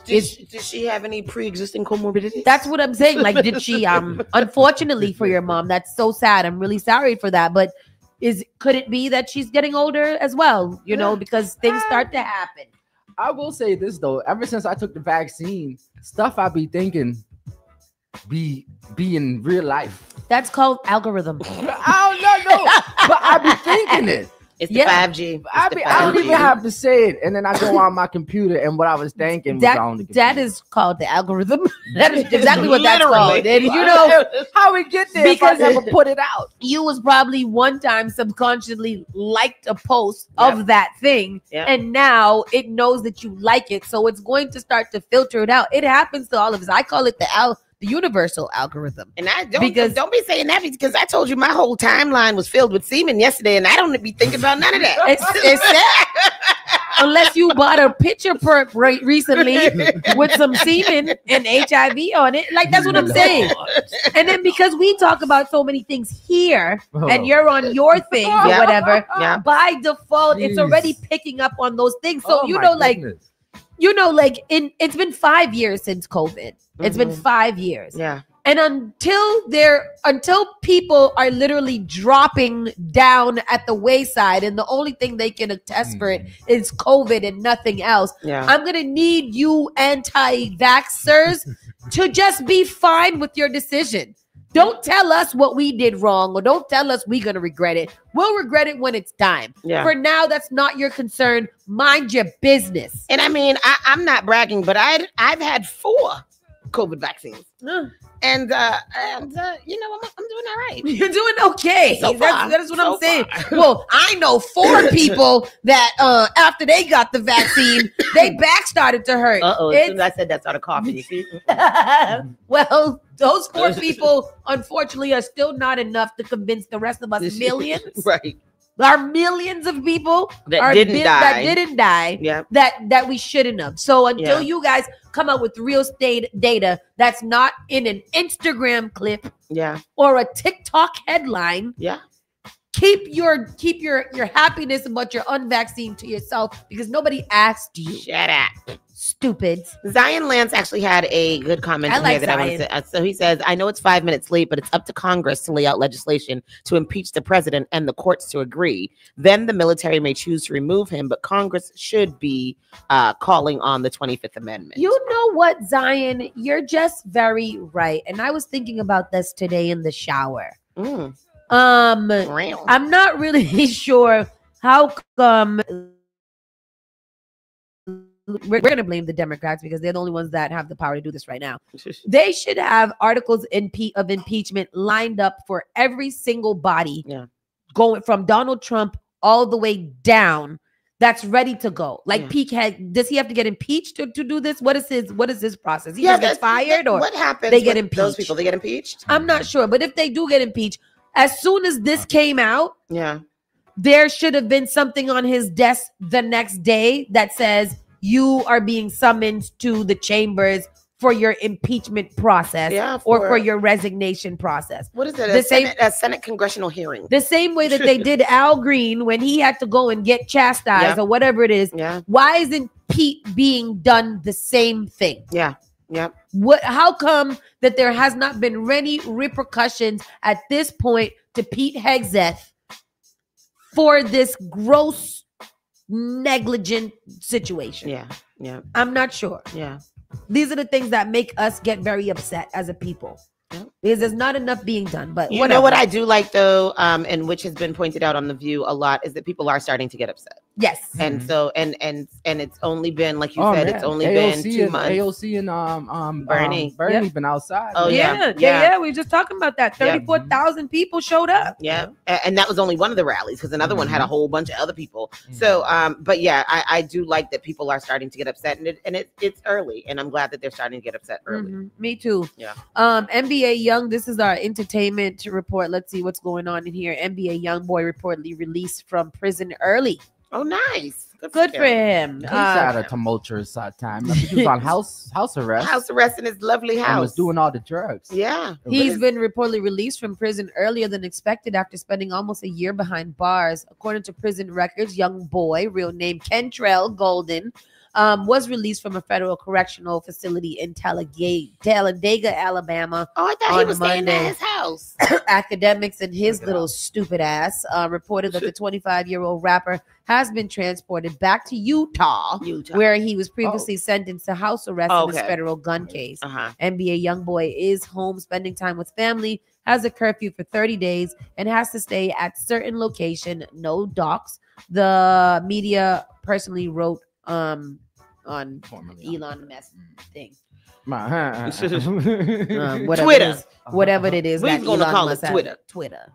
Did she have any pre-existing comorbidities? That's what I'm saying. Like, did she? Unfortunately for your mom, that's so sad. I'm really sorry for that. But could it be that she's getting older as well? You know, because things start to happen. I will say this though. Ever since I took the vaccine, stuff I be thinking be in real life. That's called algorithm. I don't know, but I be thinking it. It's the 5G. I don't even have to say it, and then I go on my computer, and what I was thinking was on the computer. That is called the algorithm. That is exactly what that's called. And you know how we get there because I never put it out. You was probably one time subconsciously liked a post of that thing, and now it knows that you like it, so it's going to start to filter it out. It happens to all of us. I call it the universal algorithm. And I don't be saying that because I told you my whole timeline was filled with semen yesterday, and I don't be thinking about none of that. It's sad. Unless you bought a picture perk recently with some semen and HIV on it. Like, that's what I'm saying. And then because we talk about so many things here and you're on your things or whatever, by default, it's already picking up on those things. So, it's been 5 years since COVID. It's been 5 years. Yeah. And until people are literally dropping down at the wayside, and the only thing they can attest for it is COVID and nothing else. Yeah. I'm gonna need you anti-vaxxers to just be fine with your decision. Don't tell us what we did wrong, or don't tell us we're gonna regret it. We'll regret it when it's time. Yeah. For now, that's not your concern. Mind your business. And I mean, I'm not bragging, but I've had 4 COVID vaccines. And you know, I'm doing all right. You're doing okay. So that's what I'm saying. Well, I know 4 people that after they got the vaccine, they back started to hurt. As soon as I said that, started coughing. You see? Well, those 4 people, unfortunately, are still not enough to convince the rest of us millions. Right. There are millions of people that didn't die. Yeah. That we shouldn't have. So until you guys come up with real data that's not in an Instagram clip, or a TikTok headline, keep your happiness about your unvaccine to yourself, because nobody asked you. Shut up. Stupids. Zion Lance actually had a good comment in here that I wanted to. So he says, I know it's 5 minutes late, but it's up to Congress to lay out legislation to impeach the president and the courts to agree. Then the military may choose to remove him, but Congress should be calling on the 25th Amendment. You know what, Zion? You're just very right. And I was thinking about this today in the shower. I'm not really sure how come we're going to blame the Democrats, because they're the only ones that have the power to do this right now. They should have articles of impeachment lined up for every single body, going from Donald Trump all the way down, that's ready to go. Like does he have to get impeached to do this? What is his process? He just gets fired, or what happens? They get impeached. Those people, they get impeached. I'm not sure, but if they do get impeached, as soon as this came out, there should have been something on his desk the next day that says, you are being summoned to the chambers for your impeachment process, or for your resignation process. What is it? A Senate congressional hearing. The same way that they did Al Green when he had to go and get chastised or whatever it is. Why isn't Pete being done the same thing? How come that there has not been any repercussions at this point to Pete Hegseth for this gross, negligent situation? I'm not sure. These are the things that make us get very upset as a people, because there's not enough being done. But you know what I do like, though, and which has been pointed out on The View a lot, is that people are starting to get upset. Yes. And so and it's only been, like you said, it's only been 2 months. AOC and Bernie been outside. Oh yeah. We were just talking about that. 34,000 people showed up. And that was only one of the rallies, because another one had a whole bunch of other people. So but yeah, I do like that people are starting to get upset, and it's early, and I'm glad that they're starting to get upset early. Me too. NBA Young, this is our entertainment report. Let's see what's going on in here. NBA young boy reportedly released from prison early. Oh, nice. Good for him. He's had a tumultuous time. He was on house arrest. House arrest in his lovely house. And was doing all the drugs. He's been reportedly released from prison earlier than expected after spending almost a year behind bars. According to prison records, young boy, real name Kentrell Golden, was released from a federal correctional facility in Talladega, Alabama. Oh, I thought he was staying at his house. Academics and his little stupid ass reported that the 25-year-old rapper has been transported back to Utah, where he was previously sentenced to house arrest in his federal gun case. NBA YoungBoy is home spending time with family, has a curfew for 30 days, and has to stay at certain location, no docs. The media personally wrote on Elon Musk thing. Whatever it is. We're going to call it Twitter.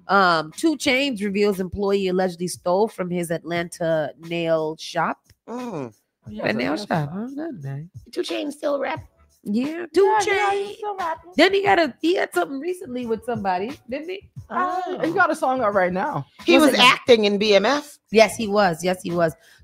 2 Chainz reveals employee allegedly stole from his Atlanta nail shop. A nail shop, huh? 2 Chainz still rap. Yeah, 2 Chainz. Then he had something recently with somebody, didn't he? He got a song out right now. He was acting in BMF. Yes, he was.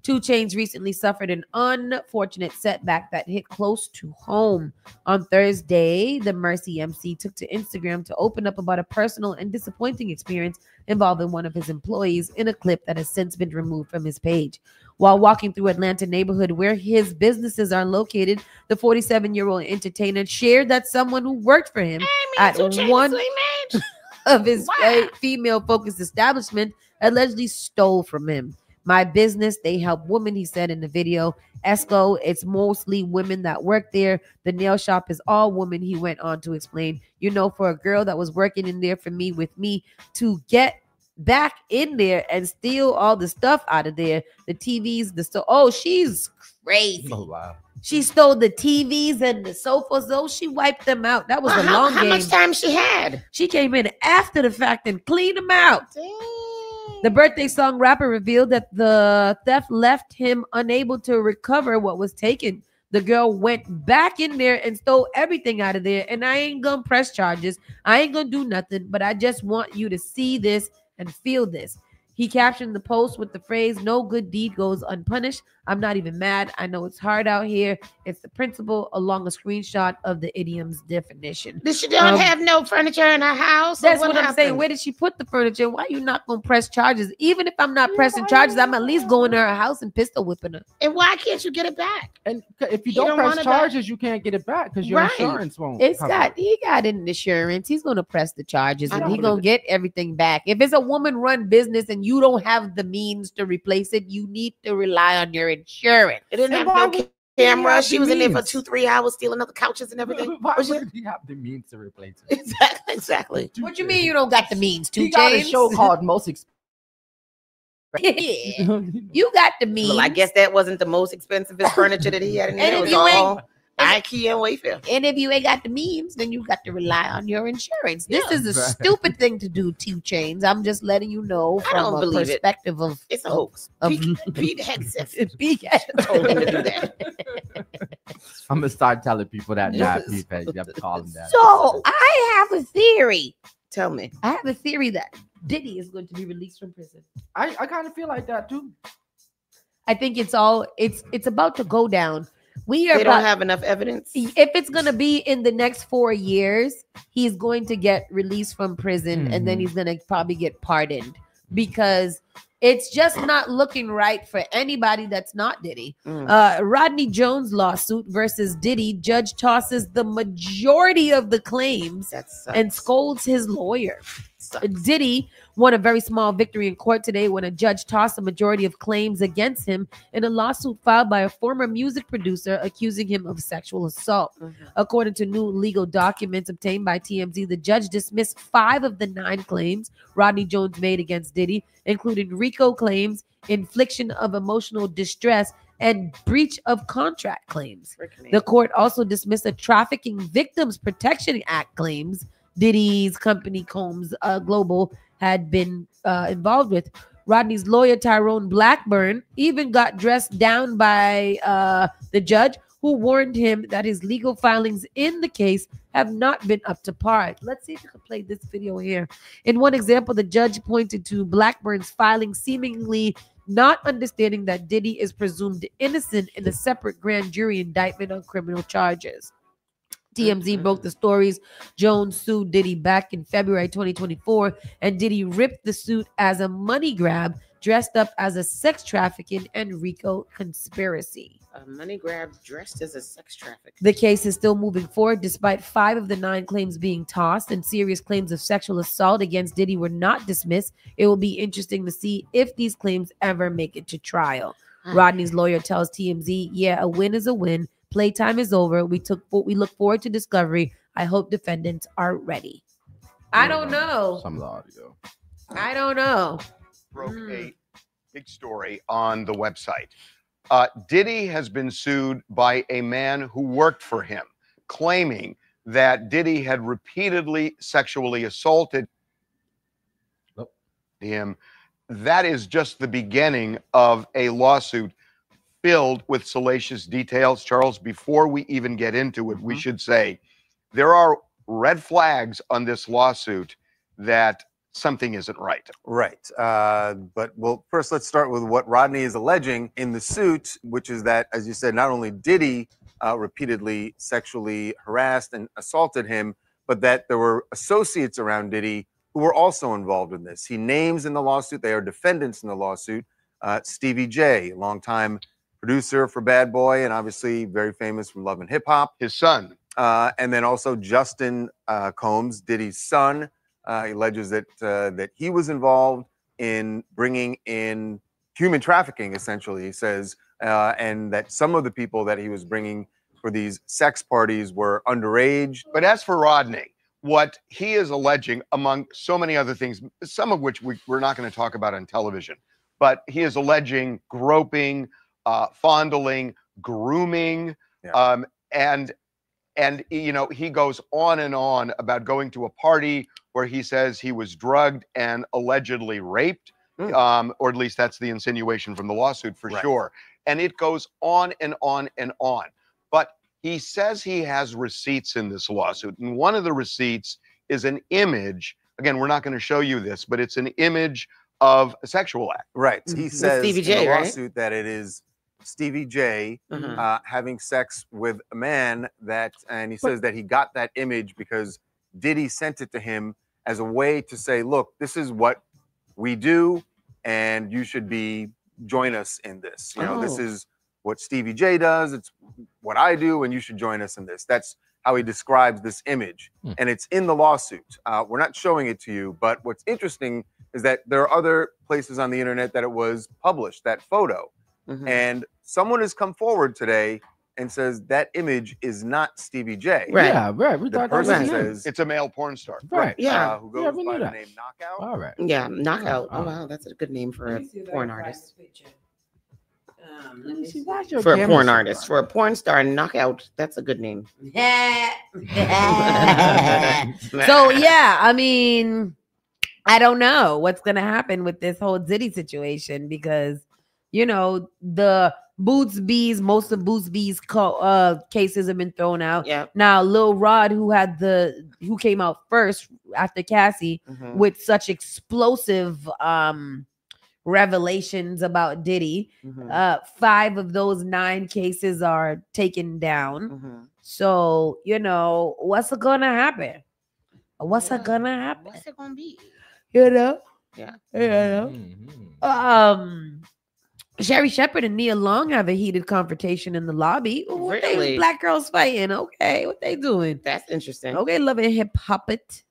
2 Chainz recently suffered an unfortunate setback that hit close to home. On Thursday, the Mercy MC took to Instagram to open up about a personal and disappointing experience involving one of his employees in a clip that has since been removed from his page. While walking through Atlanta neighborhood where his businesses are located, the 47-year-old entertainer shared that someone who worked for him at one of his female-focused establishment allegedly stole from him. My business, they help women, he said in the video. Esco, it's mostly women that work there. The nail shop is all women, he went on to explain. You know, for a girl that was working in there for me with me to get back in there and steal all the stuff out of there, the TVs, she's crazy. Oh, wow. She stole the TVs and the sofas, though. She wiped them out. That was a long game. How much time she had? She came in after the fact and cleaned them out. Dang. The birthday song rapper revealed that the theft left him unable to recover what was taken. The girl went back in there and stole everything out of there. And I ain't gonna press charges. I ain't gonna do nothing, but I just want you to see this and feel this. He captioned the post with the phrase, "No good deed goes unpunished. I'm not even mad. I know it's hard out here. It's the principle," along a screenshot of the idiom's definition. Did she don't have no furniture in her house? That's what I'm saying. Where did she put the furniture? Why you not going to press charges? Even if I'm not pressing charges, I'm at least going to her house and pistol whipping her. And why can't you get it back? And if you don't press charges, you can't get it back because your insurance won't. He got an insurance. He's going to press the charges and he's going to get everything back. If it's a woman-run business and you don't have the means to replace it, you need to rely on your insurance. It didn't have no camera. She was in there for 2-3 hours stealing up the couches and everything. Why would he have the means to replace it? Exactly. What you mean you don't got the means to? He got a show called Most Expensive. Yeah. You got the means. Well, I guess that wasn't the most expensive furniture that he had in there. It was all IKEA and Wayfair. And if you ain't got the means, then you got to rely on your insurance. This is a stupid thing to do, 2 Chainz. I'm just letting you know from a perspective of it's a hoax. Pete Hegseth. Pete told him to do that. I'm gonna start telling people that now. You have to call them that. So I have a theory. Tell me. I have a theory that Diddy is going to be released from prison. I kind of feel like that too. I think it's about to go down. They don't have enough evidence. If it's going to be in the next 4 years, he's going to get released from prison and then he's going to probably get pardoned because it's just not looking right for anybody that's not Diddy. Rodney Jones lawsuit versus Diddy. Judge tosses the majority of the claims and scolds his lawyer. Diddy won a very small victory in court today when a judge tossed a majority of claims against him in a lawsuit filed by a former music producer accusing him of sexual assault. According to new legal documents obtained by TMZ, the judge dismissed 5 of the 9 claims Rodney Jones made against Diddy, including RICO claims, infliction of emotional distress, and breach of contract claims. The court also dismissed a Trafficking Victims Protection Act claims Diddy's company Combs Global had been involved with. Rodney's lawyer Tyrone Blackburn even got dressed down by the judge, who warned him that his legal filings in the case have not been up to par. Let's see if we can play this video here. In one example, the judge pointed to Blackburn's filing seemingly not understanding that Diddy is presumed innocent in a separate grand jury indictment on criminal charges. TMZ broke the stories. Jones sued Diddy back in February 2024, and Diddy ripped the suit as a money grab, dressed up as a sex trafficking and RICO conspiracy. A money grab dressed as a sex trafficking. The case is still moving forward despite 5 of the 9 claims being tossed and serious claims of sexual assault against Diddy were not dismissed. It will be interesting to see if these claims ever make it to trial. Rodney's lawyer tells TMZ, "Yeah, a win is a win. Playtime is over. We look forward to discovery. I hope defendants are ready." I don't know. Some of the audio. I don't know. Broke a big story on the website. Diddy has been sued by a man who worked for him, claiming that Diddy had repeatedly sexually assaulted him. That is just the beginning of a lawsuit filled with salacious details. Charles, before we even get into it, we should say there are red flags on this lawsuit that something isn't right. Right. But well, first let's start with what Rodney is alleging in the suit, which is that, as you said, not only did he repeatedly sexually harassed and assaulted him, but that there were associates around Diddy who were also involved in this. He names in the lawsuit, they are defendants in the lawsuit, Stevie J, longtime producer for Bad Boy and obviously very famous from Love and Hip Hop. His son. And then also Justin Combs, Diddy's son. He alleges that that he was involved in bringing in human trafficking, essentially, he says, and that some of the people that he was bringing for these sex parties were underage. But as for Rodney, what he is alleging, among so many other things, some of which we're not going to talk about on television, but he is alleging groping, fondling, grooming, and you know, he goes on and on about going to a party where he says he was drugged and allegedly raped, or at least that's the insinuation from the lawsuit for sure. And it goes on and on and on. But he says he has receipts in this lawsuit, and one of the receipts is an image. Again, we're not going to show you this, but it's an image of a sexual act. Right. He says Stevie in J, the right? lawsuit that it is Stevie J having sex with a man and he says that he got that image because Diddy sent it to him as a way to say, look, this is what we do, and you should join us in this. You know, this is what Stevie J does. It's what I do, and you should join us in this. That's how he describes this image, and it's in the lawsuit. We're not showing it to you, but what's interesting is that there are other places on the internet that it was published, that photo. And someone has come forward today and says that image is not Stevie J. Right. Yeah, right. We The thought that was person him. says It's a male porn star. Right. Yeah. who goes by the name Knockout. All right. Yeah, Knockout. Oh wow, that's a good name for a porn artist. Let me see. For a porn artist, for a porn star, Knockout. That's a good name. So yeah, I mean, I don't know what's gonna happen with this whole Diddy situation because you know the Boots B's, most of Boots B's cases have been thrown out. Yeah. Now Lil Rod, who came out first after Cassie with such explosive revelations about Diddy. 5 of those 9 cases are taken down. So, you know, what's gonna happen? What's it gonna happen? What's it gonna be? You know? Yeah. You know? Sherry Shepherd and Nia Long have a heated confrontation in the lobby. Ooh, what Really? black girls fighting. Okay, what they doing? That's interesting. Okay, loving hip hop it.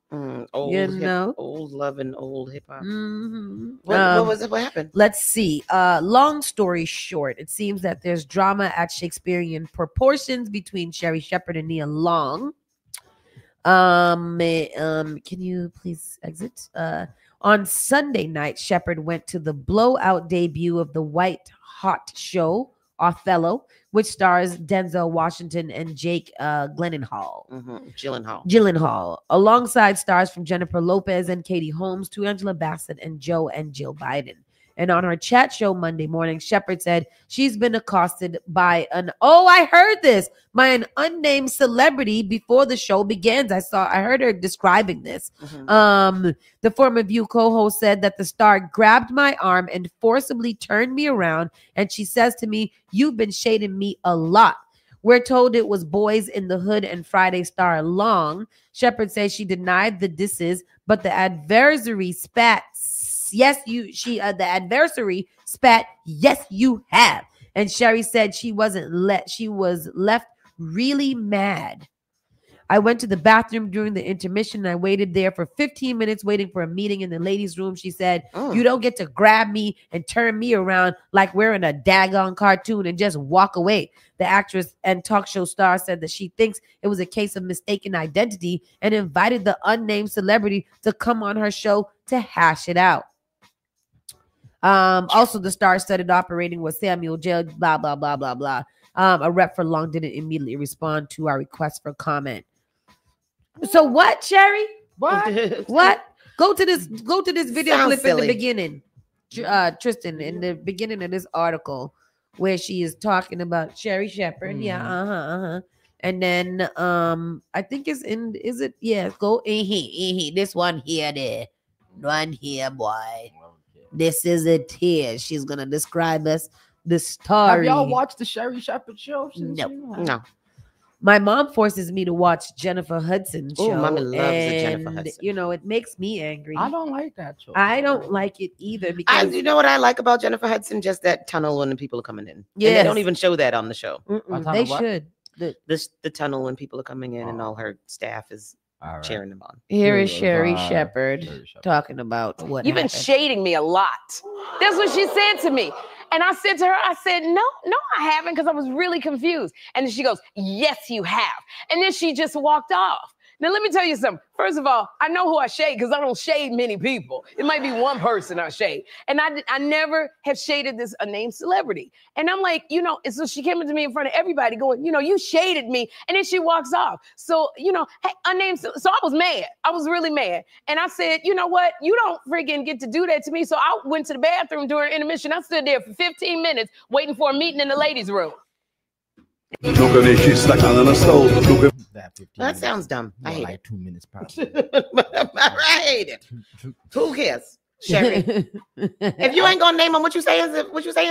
Old, you know, old loving old hip hop. Mm-hmm. What was it? What happened? Let's see. Long story short, it seems that there's drama at Shakespearean proportions between Sherry Shepherd and Nia Long. Can you please exit? On Sunday night, Shepherd went to the blowout debut of the White Hot show, Othello, which stars Denzel Washington and Jake Gyllenhaal. Gyllenhaal, alongside stars from Jennifer Lopez and Katie Holmes to Angela Bassett and Joe and Jill Biden. And on her chat show Monday morning, Shepherd said she's been accosted by an unnamed celebrity before the show begins. I heard her describing this. The former View co-host said that the star grabbed my arm and forcibly turned me around, and she says to me, "You've been shading me a lot." We're told it was Boys in the Hood and Friday star Long. Shepherd says she denied the disses, but the adversary spat. The adversary spat, "Yes, you have." And Sherry said she was left really mad. I went to the bathroom during the intermission and I waited there for 15 minutes waiting for a meeting in the ladies' room. She said, "You don't get to grab me and turn me around like we're in a daggone cartoon and just walk away." The actress and talk show star said that she thinks it was a case of mistaken identity and invited the unnamed celebrity to come on her show to hash it out. Also, the star-studded operating was Samuel J. Blah, blah, blah, blah, blah. A rep for Long didn't immediately respond to our request for comment. So what, Sherry? What? What? Go to this video Sounds clip silly. in the beginning. Tristan, in the beginning of this article where she is talking about Sherry Shepherd. Yeah, And then I think is it? Yeah, go in here. This one here, there. One here, boy. This is it here. She's gonna describe us the story. Have y'all watched the Sherry Shepherd show? No. My mom forces me to watch Jennifer Hudson's show. Mommy loves the Jennifer Hudson. You know, it makes me angry. I don't like that show. I don't like it either because You know what I like about Jennifer Hudson? Just that tunnel when the people are coming in. Yes. And they don't even show that on the show. They should. The tunnel when people are coming in and all her staff is cheering them on. Here is Sherry Shepherd talking about what You've been happened. shading me a lot. That's what she said to me. And I said to her, I said, no, I haven't, because I was really confused. And then she goes, "Yes, you have." And then she just walked off. Now, let me tell you something. First of all, I know who I shade because I don't shade many people. It might be one person I shade. And I never have shaded a named celebrity. And I'm like, and so she came up to me in front of everybody going, you shaded me. And then she walks off. So, hey, unnamed. So I was mad. I was really mad. And I said, you know what? You don't freaking get to do that to me. So I went to the bathroom during intermission. I stood there for 15 minutes waiting for a meeting in the ladies' room. That sounds dumb. I hate like it. 2 minutes probably. I hate it. Who cares? Sherry. If you ain't gonna name them, what you saying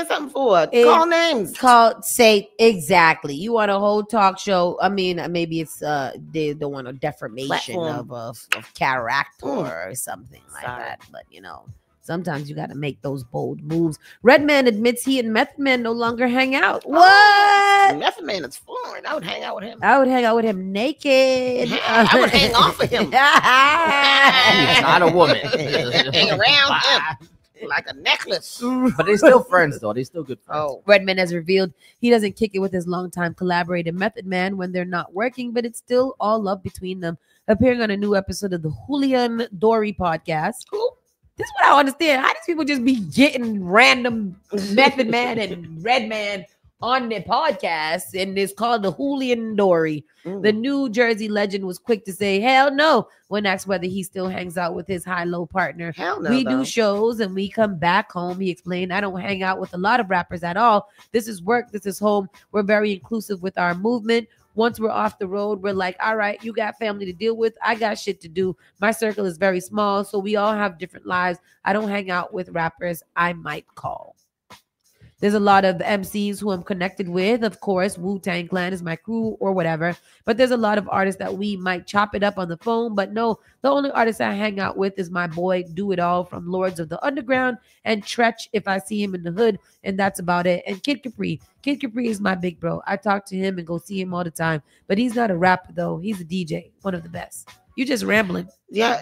something for? Call names. Say exactly. You want a whole talk show? I mean, maybe it's they don't want a defamation of character or something like that. But you know, sometimes you got to make those bold moves. Redman admits he and Method Man no longer hang out. What? Method Man is foreign. I would hang out with him. I would hang out with him naked. I would hang off of him. He's not a woman. Hang around him like a necklace. But they're still friends, though. They're still good friends. Oh, Redman has revealed he doesn't kick it with his longtime collaborator Method Man when they're not working, but it's still all love between them. Appearing on a new episode of the Julian Dory podcast. This is what I don't understand. How these people just be getting random Method Man and Redman on their podcast, and it's called the Julian Dory. The New Jersey legend was quick to say hell no when asked whether he still hangs out with his high-low partner. Hell no, we do shows and we come back home. He explained, I don't hang out with a lot of rappers at all. This is work. This is home. We're very inclusive with our movement. Once we're off the road, we're like, all right, you got family to deal with. I got shit to do. My circle is very small, so we all have different lives. I don't hang out with rappers I might call. There's a lot of MCs who I'm connected with. Of course, Wu-Tang Clan is my crew or whatever. But there's a lot of artists that we might chop it up on the phone. But no, the only artist I hang out with is my boy Do It All from Lords of the Underground and Tretch if I see him in the hood. And that's about it. And Kid Capri. Kid Capri is my big bro. I talk to him and go see him all the time. But he's not a rapper, though. He's a DJ. One of the best. You just rambling. Yeah,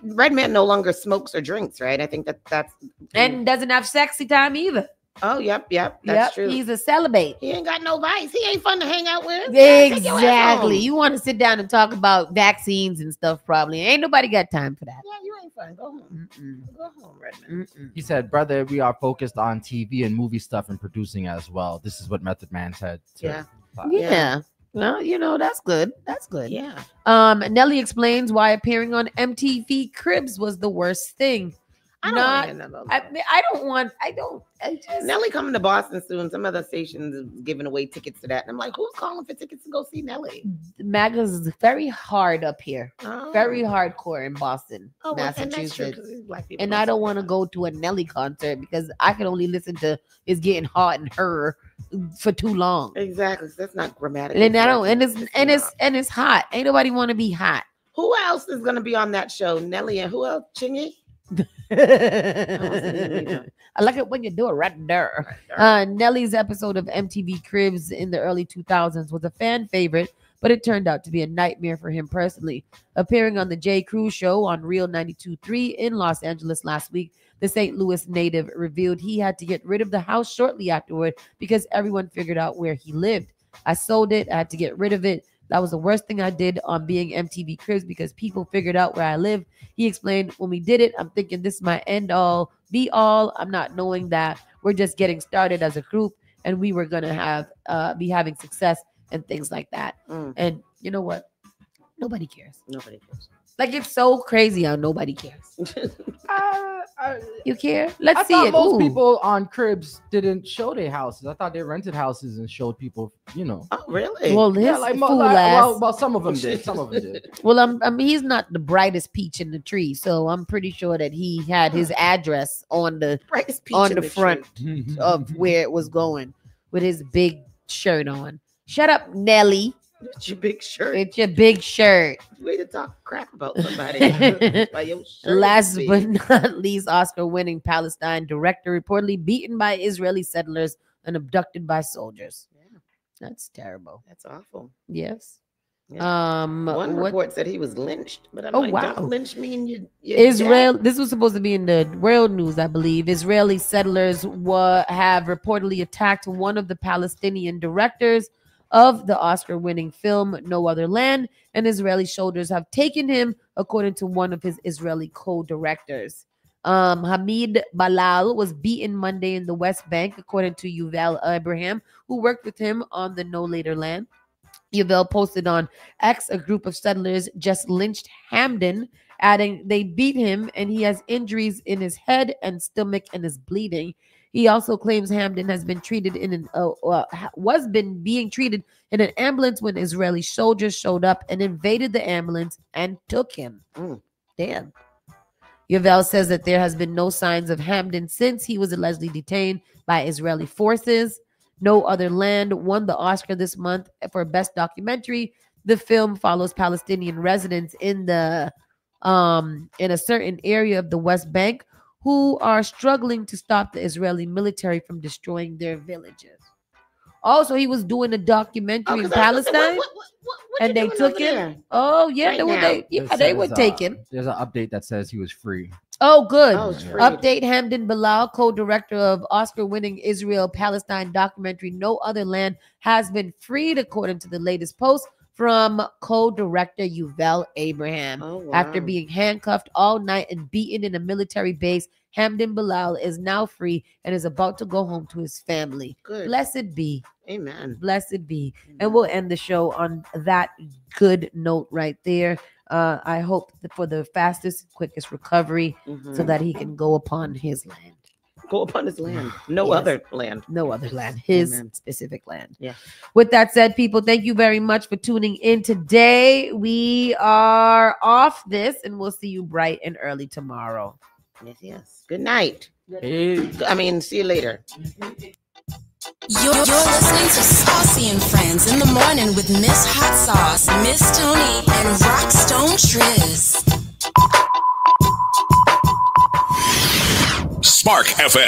Redman no longer smokes or drinks, right? I think that's and doesn't have sexy time either. Oh, yep, that's true. He's a celibate. He ain't got no vice. He ain't fun to hang out with. Exactly. You want to sit down and talk about vaccines and stuff? Probably ain't nobody got time for that. Yeah, you ain't fun. Go home. Go home, Redman. He said, brother, we are focused on TV and movie stuff and producing as well. This is what Method Man said. Yeah. No, you know, that's good. That's good. Yeah. Nelly explains why appearing on MTV Cribs was the worst thing. Nelly coming to Boston soon. Some other stations is giving away tickets to that. And I'm like, who's calling for tickets to go see Nelly? Magas is very hard up here. Very hardcore in Boston, Massachusetts. And I don't want to go to a Nelly concert because I can only listen to It's Getting Hot and Her for too long. Exactly. So that's not grammatically. And I don't, and it's hot. Ain't nobody want to be hot. Who else is gonna be on that show? Nelly and who else? Chingy? I like it when you do it right there. Nelly's episode of MTV Cribs in the early 2000s was a fan favorite, but it turned out to be a nightmare for him personally. Appearing on the J. Crew show on Real 92.3 in Los Angeles last week, the St. Louis native revealed he had to get rid of the house shortly afterward because everyone figured out where he lived. I sold it. I had to get rid of it. That was the worst thing I did on being MTV Cribs because people figured out where I live. He explained, when we did it, I'm thinking this is my end all, be all. I'm not knowing that we're just getting started as a group and we were going to be having success and things like that. And you know what? Nobody cares. Nobody cares. Like, it's so crazy how nobody cares. You care? Let's I see thought it. Most Ooh. people on Cribs didn't show their houses. I thought they rented houses and showed people, you know. Oh, really? Well, his fool ass. Well, some of them did. Some of them did. Well, I mean, he's not the brightest peach in the tree, so I'm pretty sure that he had his address on the front of where it was going with his big shirt on. Shut up, Nelly. It's your big shirt. It's your big shirt. Way to talk crap about somebody. By your shirt, Last big. but not least, Oscar-winning Palestine director reportedly beaten by Israeli settlers and abducted by soldiers. Yeah. That's terrible. That's awful. Yes. Yeah. One report said he was lynched, but I'm like, wow. don't lynch mean you Israel. This was supposed to be in the world news, I believe. Israeli settlers have reportedly attacked one of the Palestinian directors of the Oscar-winning film No Other Land, and Israeli soldiers have taken him, according to one of his Israeli co-directors. Hamid Balal was beaten Monday in the West Bank, according to Yuval Abraham, who worked with him on the No Later Land. Yuval posted on X, a group of settlers just lynched Hamdan, adding they beat him and he has injuries in his head and stomach and is bleeding. He also claims Hamdan has been treated being treated in an ambulance when Israeli soldiers showed up and invaded the ambulance and took him. Damn. Yavel says that there has been no signs of Hamdan since he was allegedly detained by Israeli forces. No Other Land won the Oscar this month for Best Documentary. The film follows Palestinian residents in a certain area of the West Bank who are struggling to stop the Israeli military from destroying their villages. Also, he was doing a documentary in Palestine, and they took him. Oh yeah, they were taken. There's an update that says he was free. Oh, good. free. Update: Hamdan Bilal, co-director of Oscar-winning Israel-Palestine documentary No Other Land, has been freed, according to the latest post from co-director Yuval Abraham. After being handcuffed all night and beaten in a military base, Hamdan Bilal is now free and is about to go home to his family. Good. Blessed be. Amen. Blessed be. And we'll end the show on that good note right there. I hope for the fastest, quickest recovery so that he can go upon his land. Go upon his land. No other land. No other land. His Amen. specific land. Yeah. With that said, people, thank you very much for tuning in today. We are off this, and we'll see you bright and early tomorrow. Yes. Good night. Hey. See you later. You're listening to Saucy and Friends in the morning with Miss Hot Sauce, Miss Tony, and Rockstone Triz. Spark FM.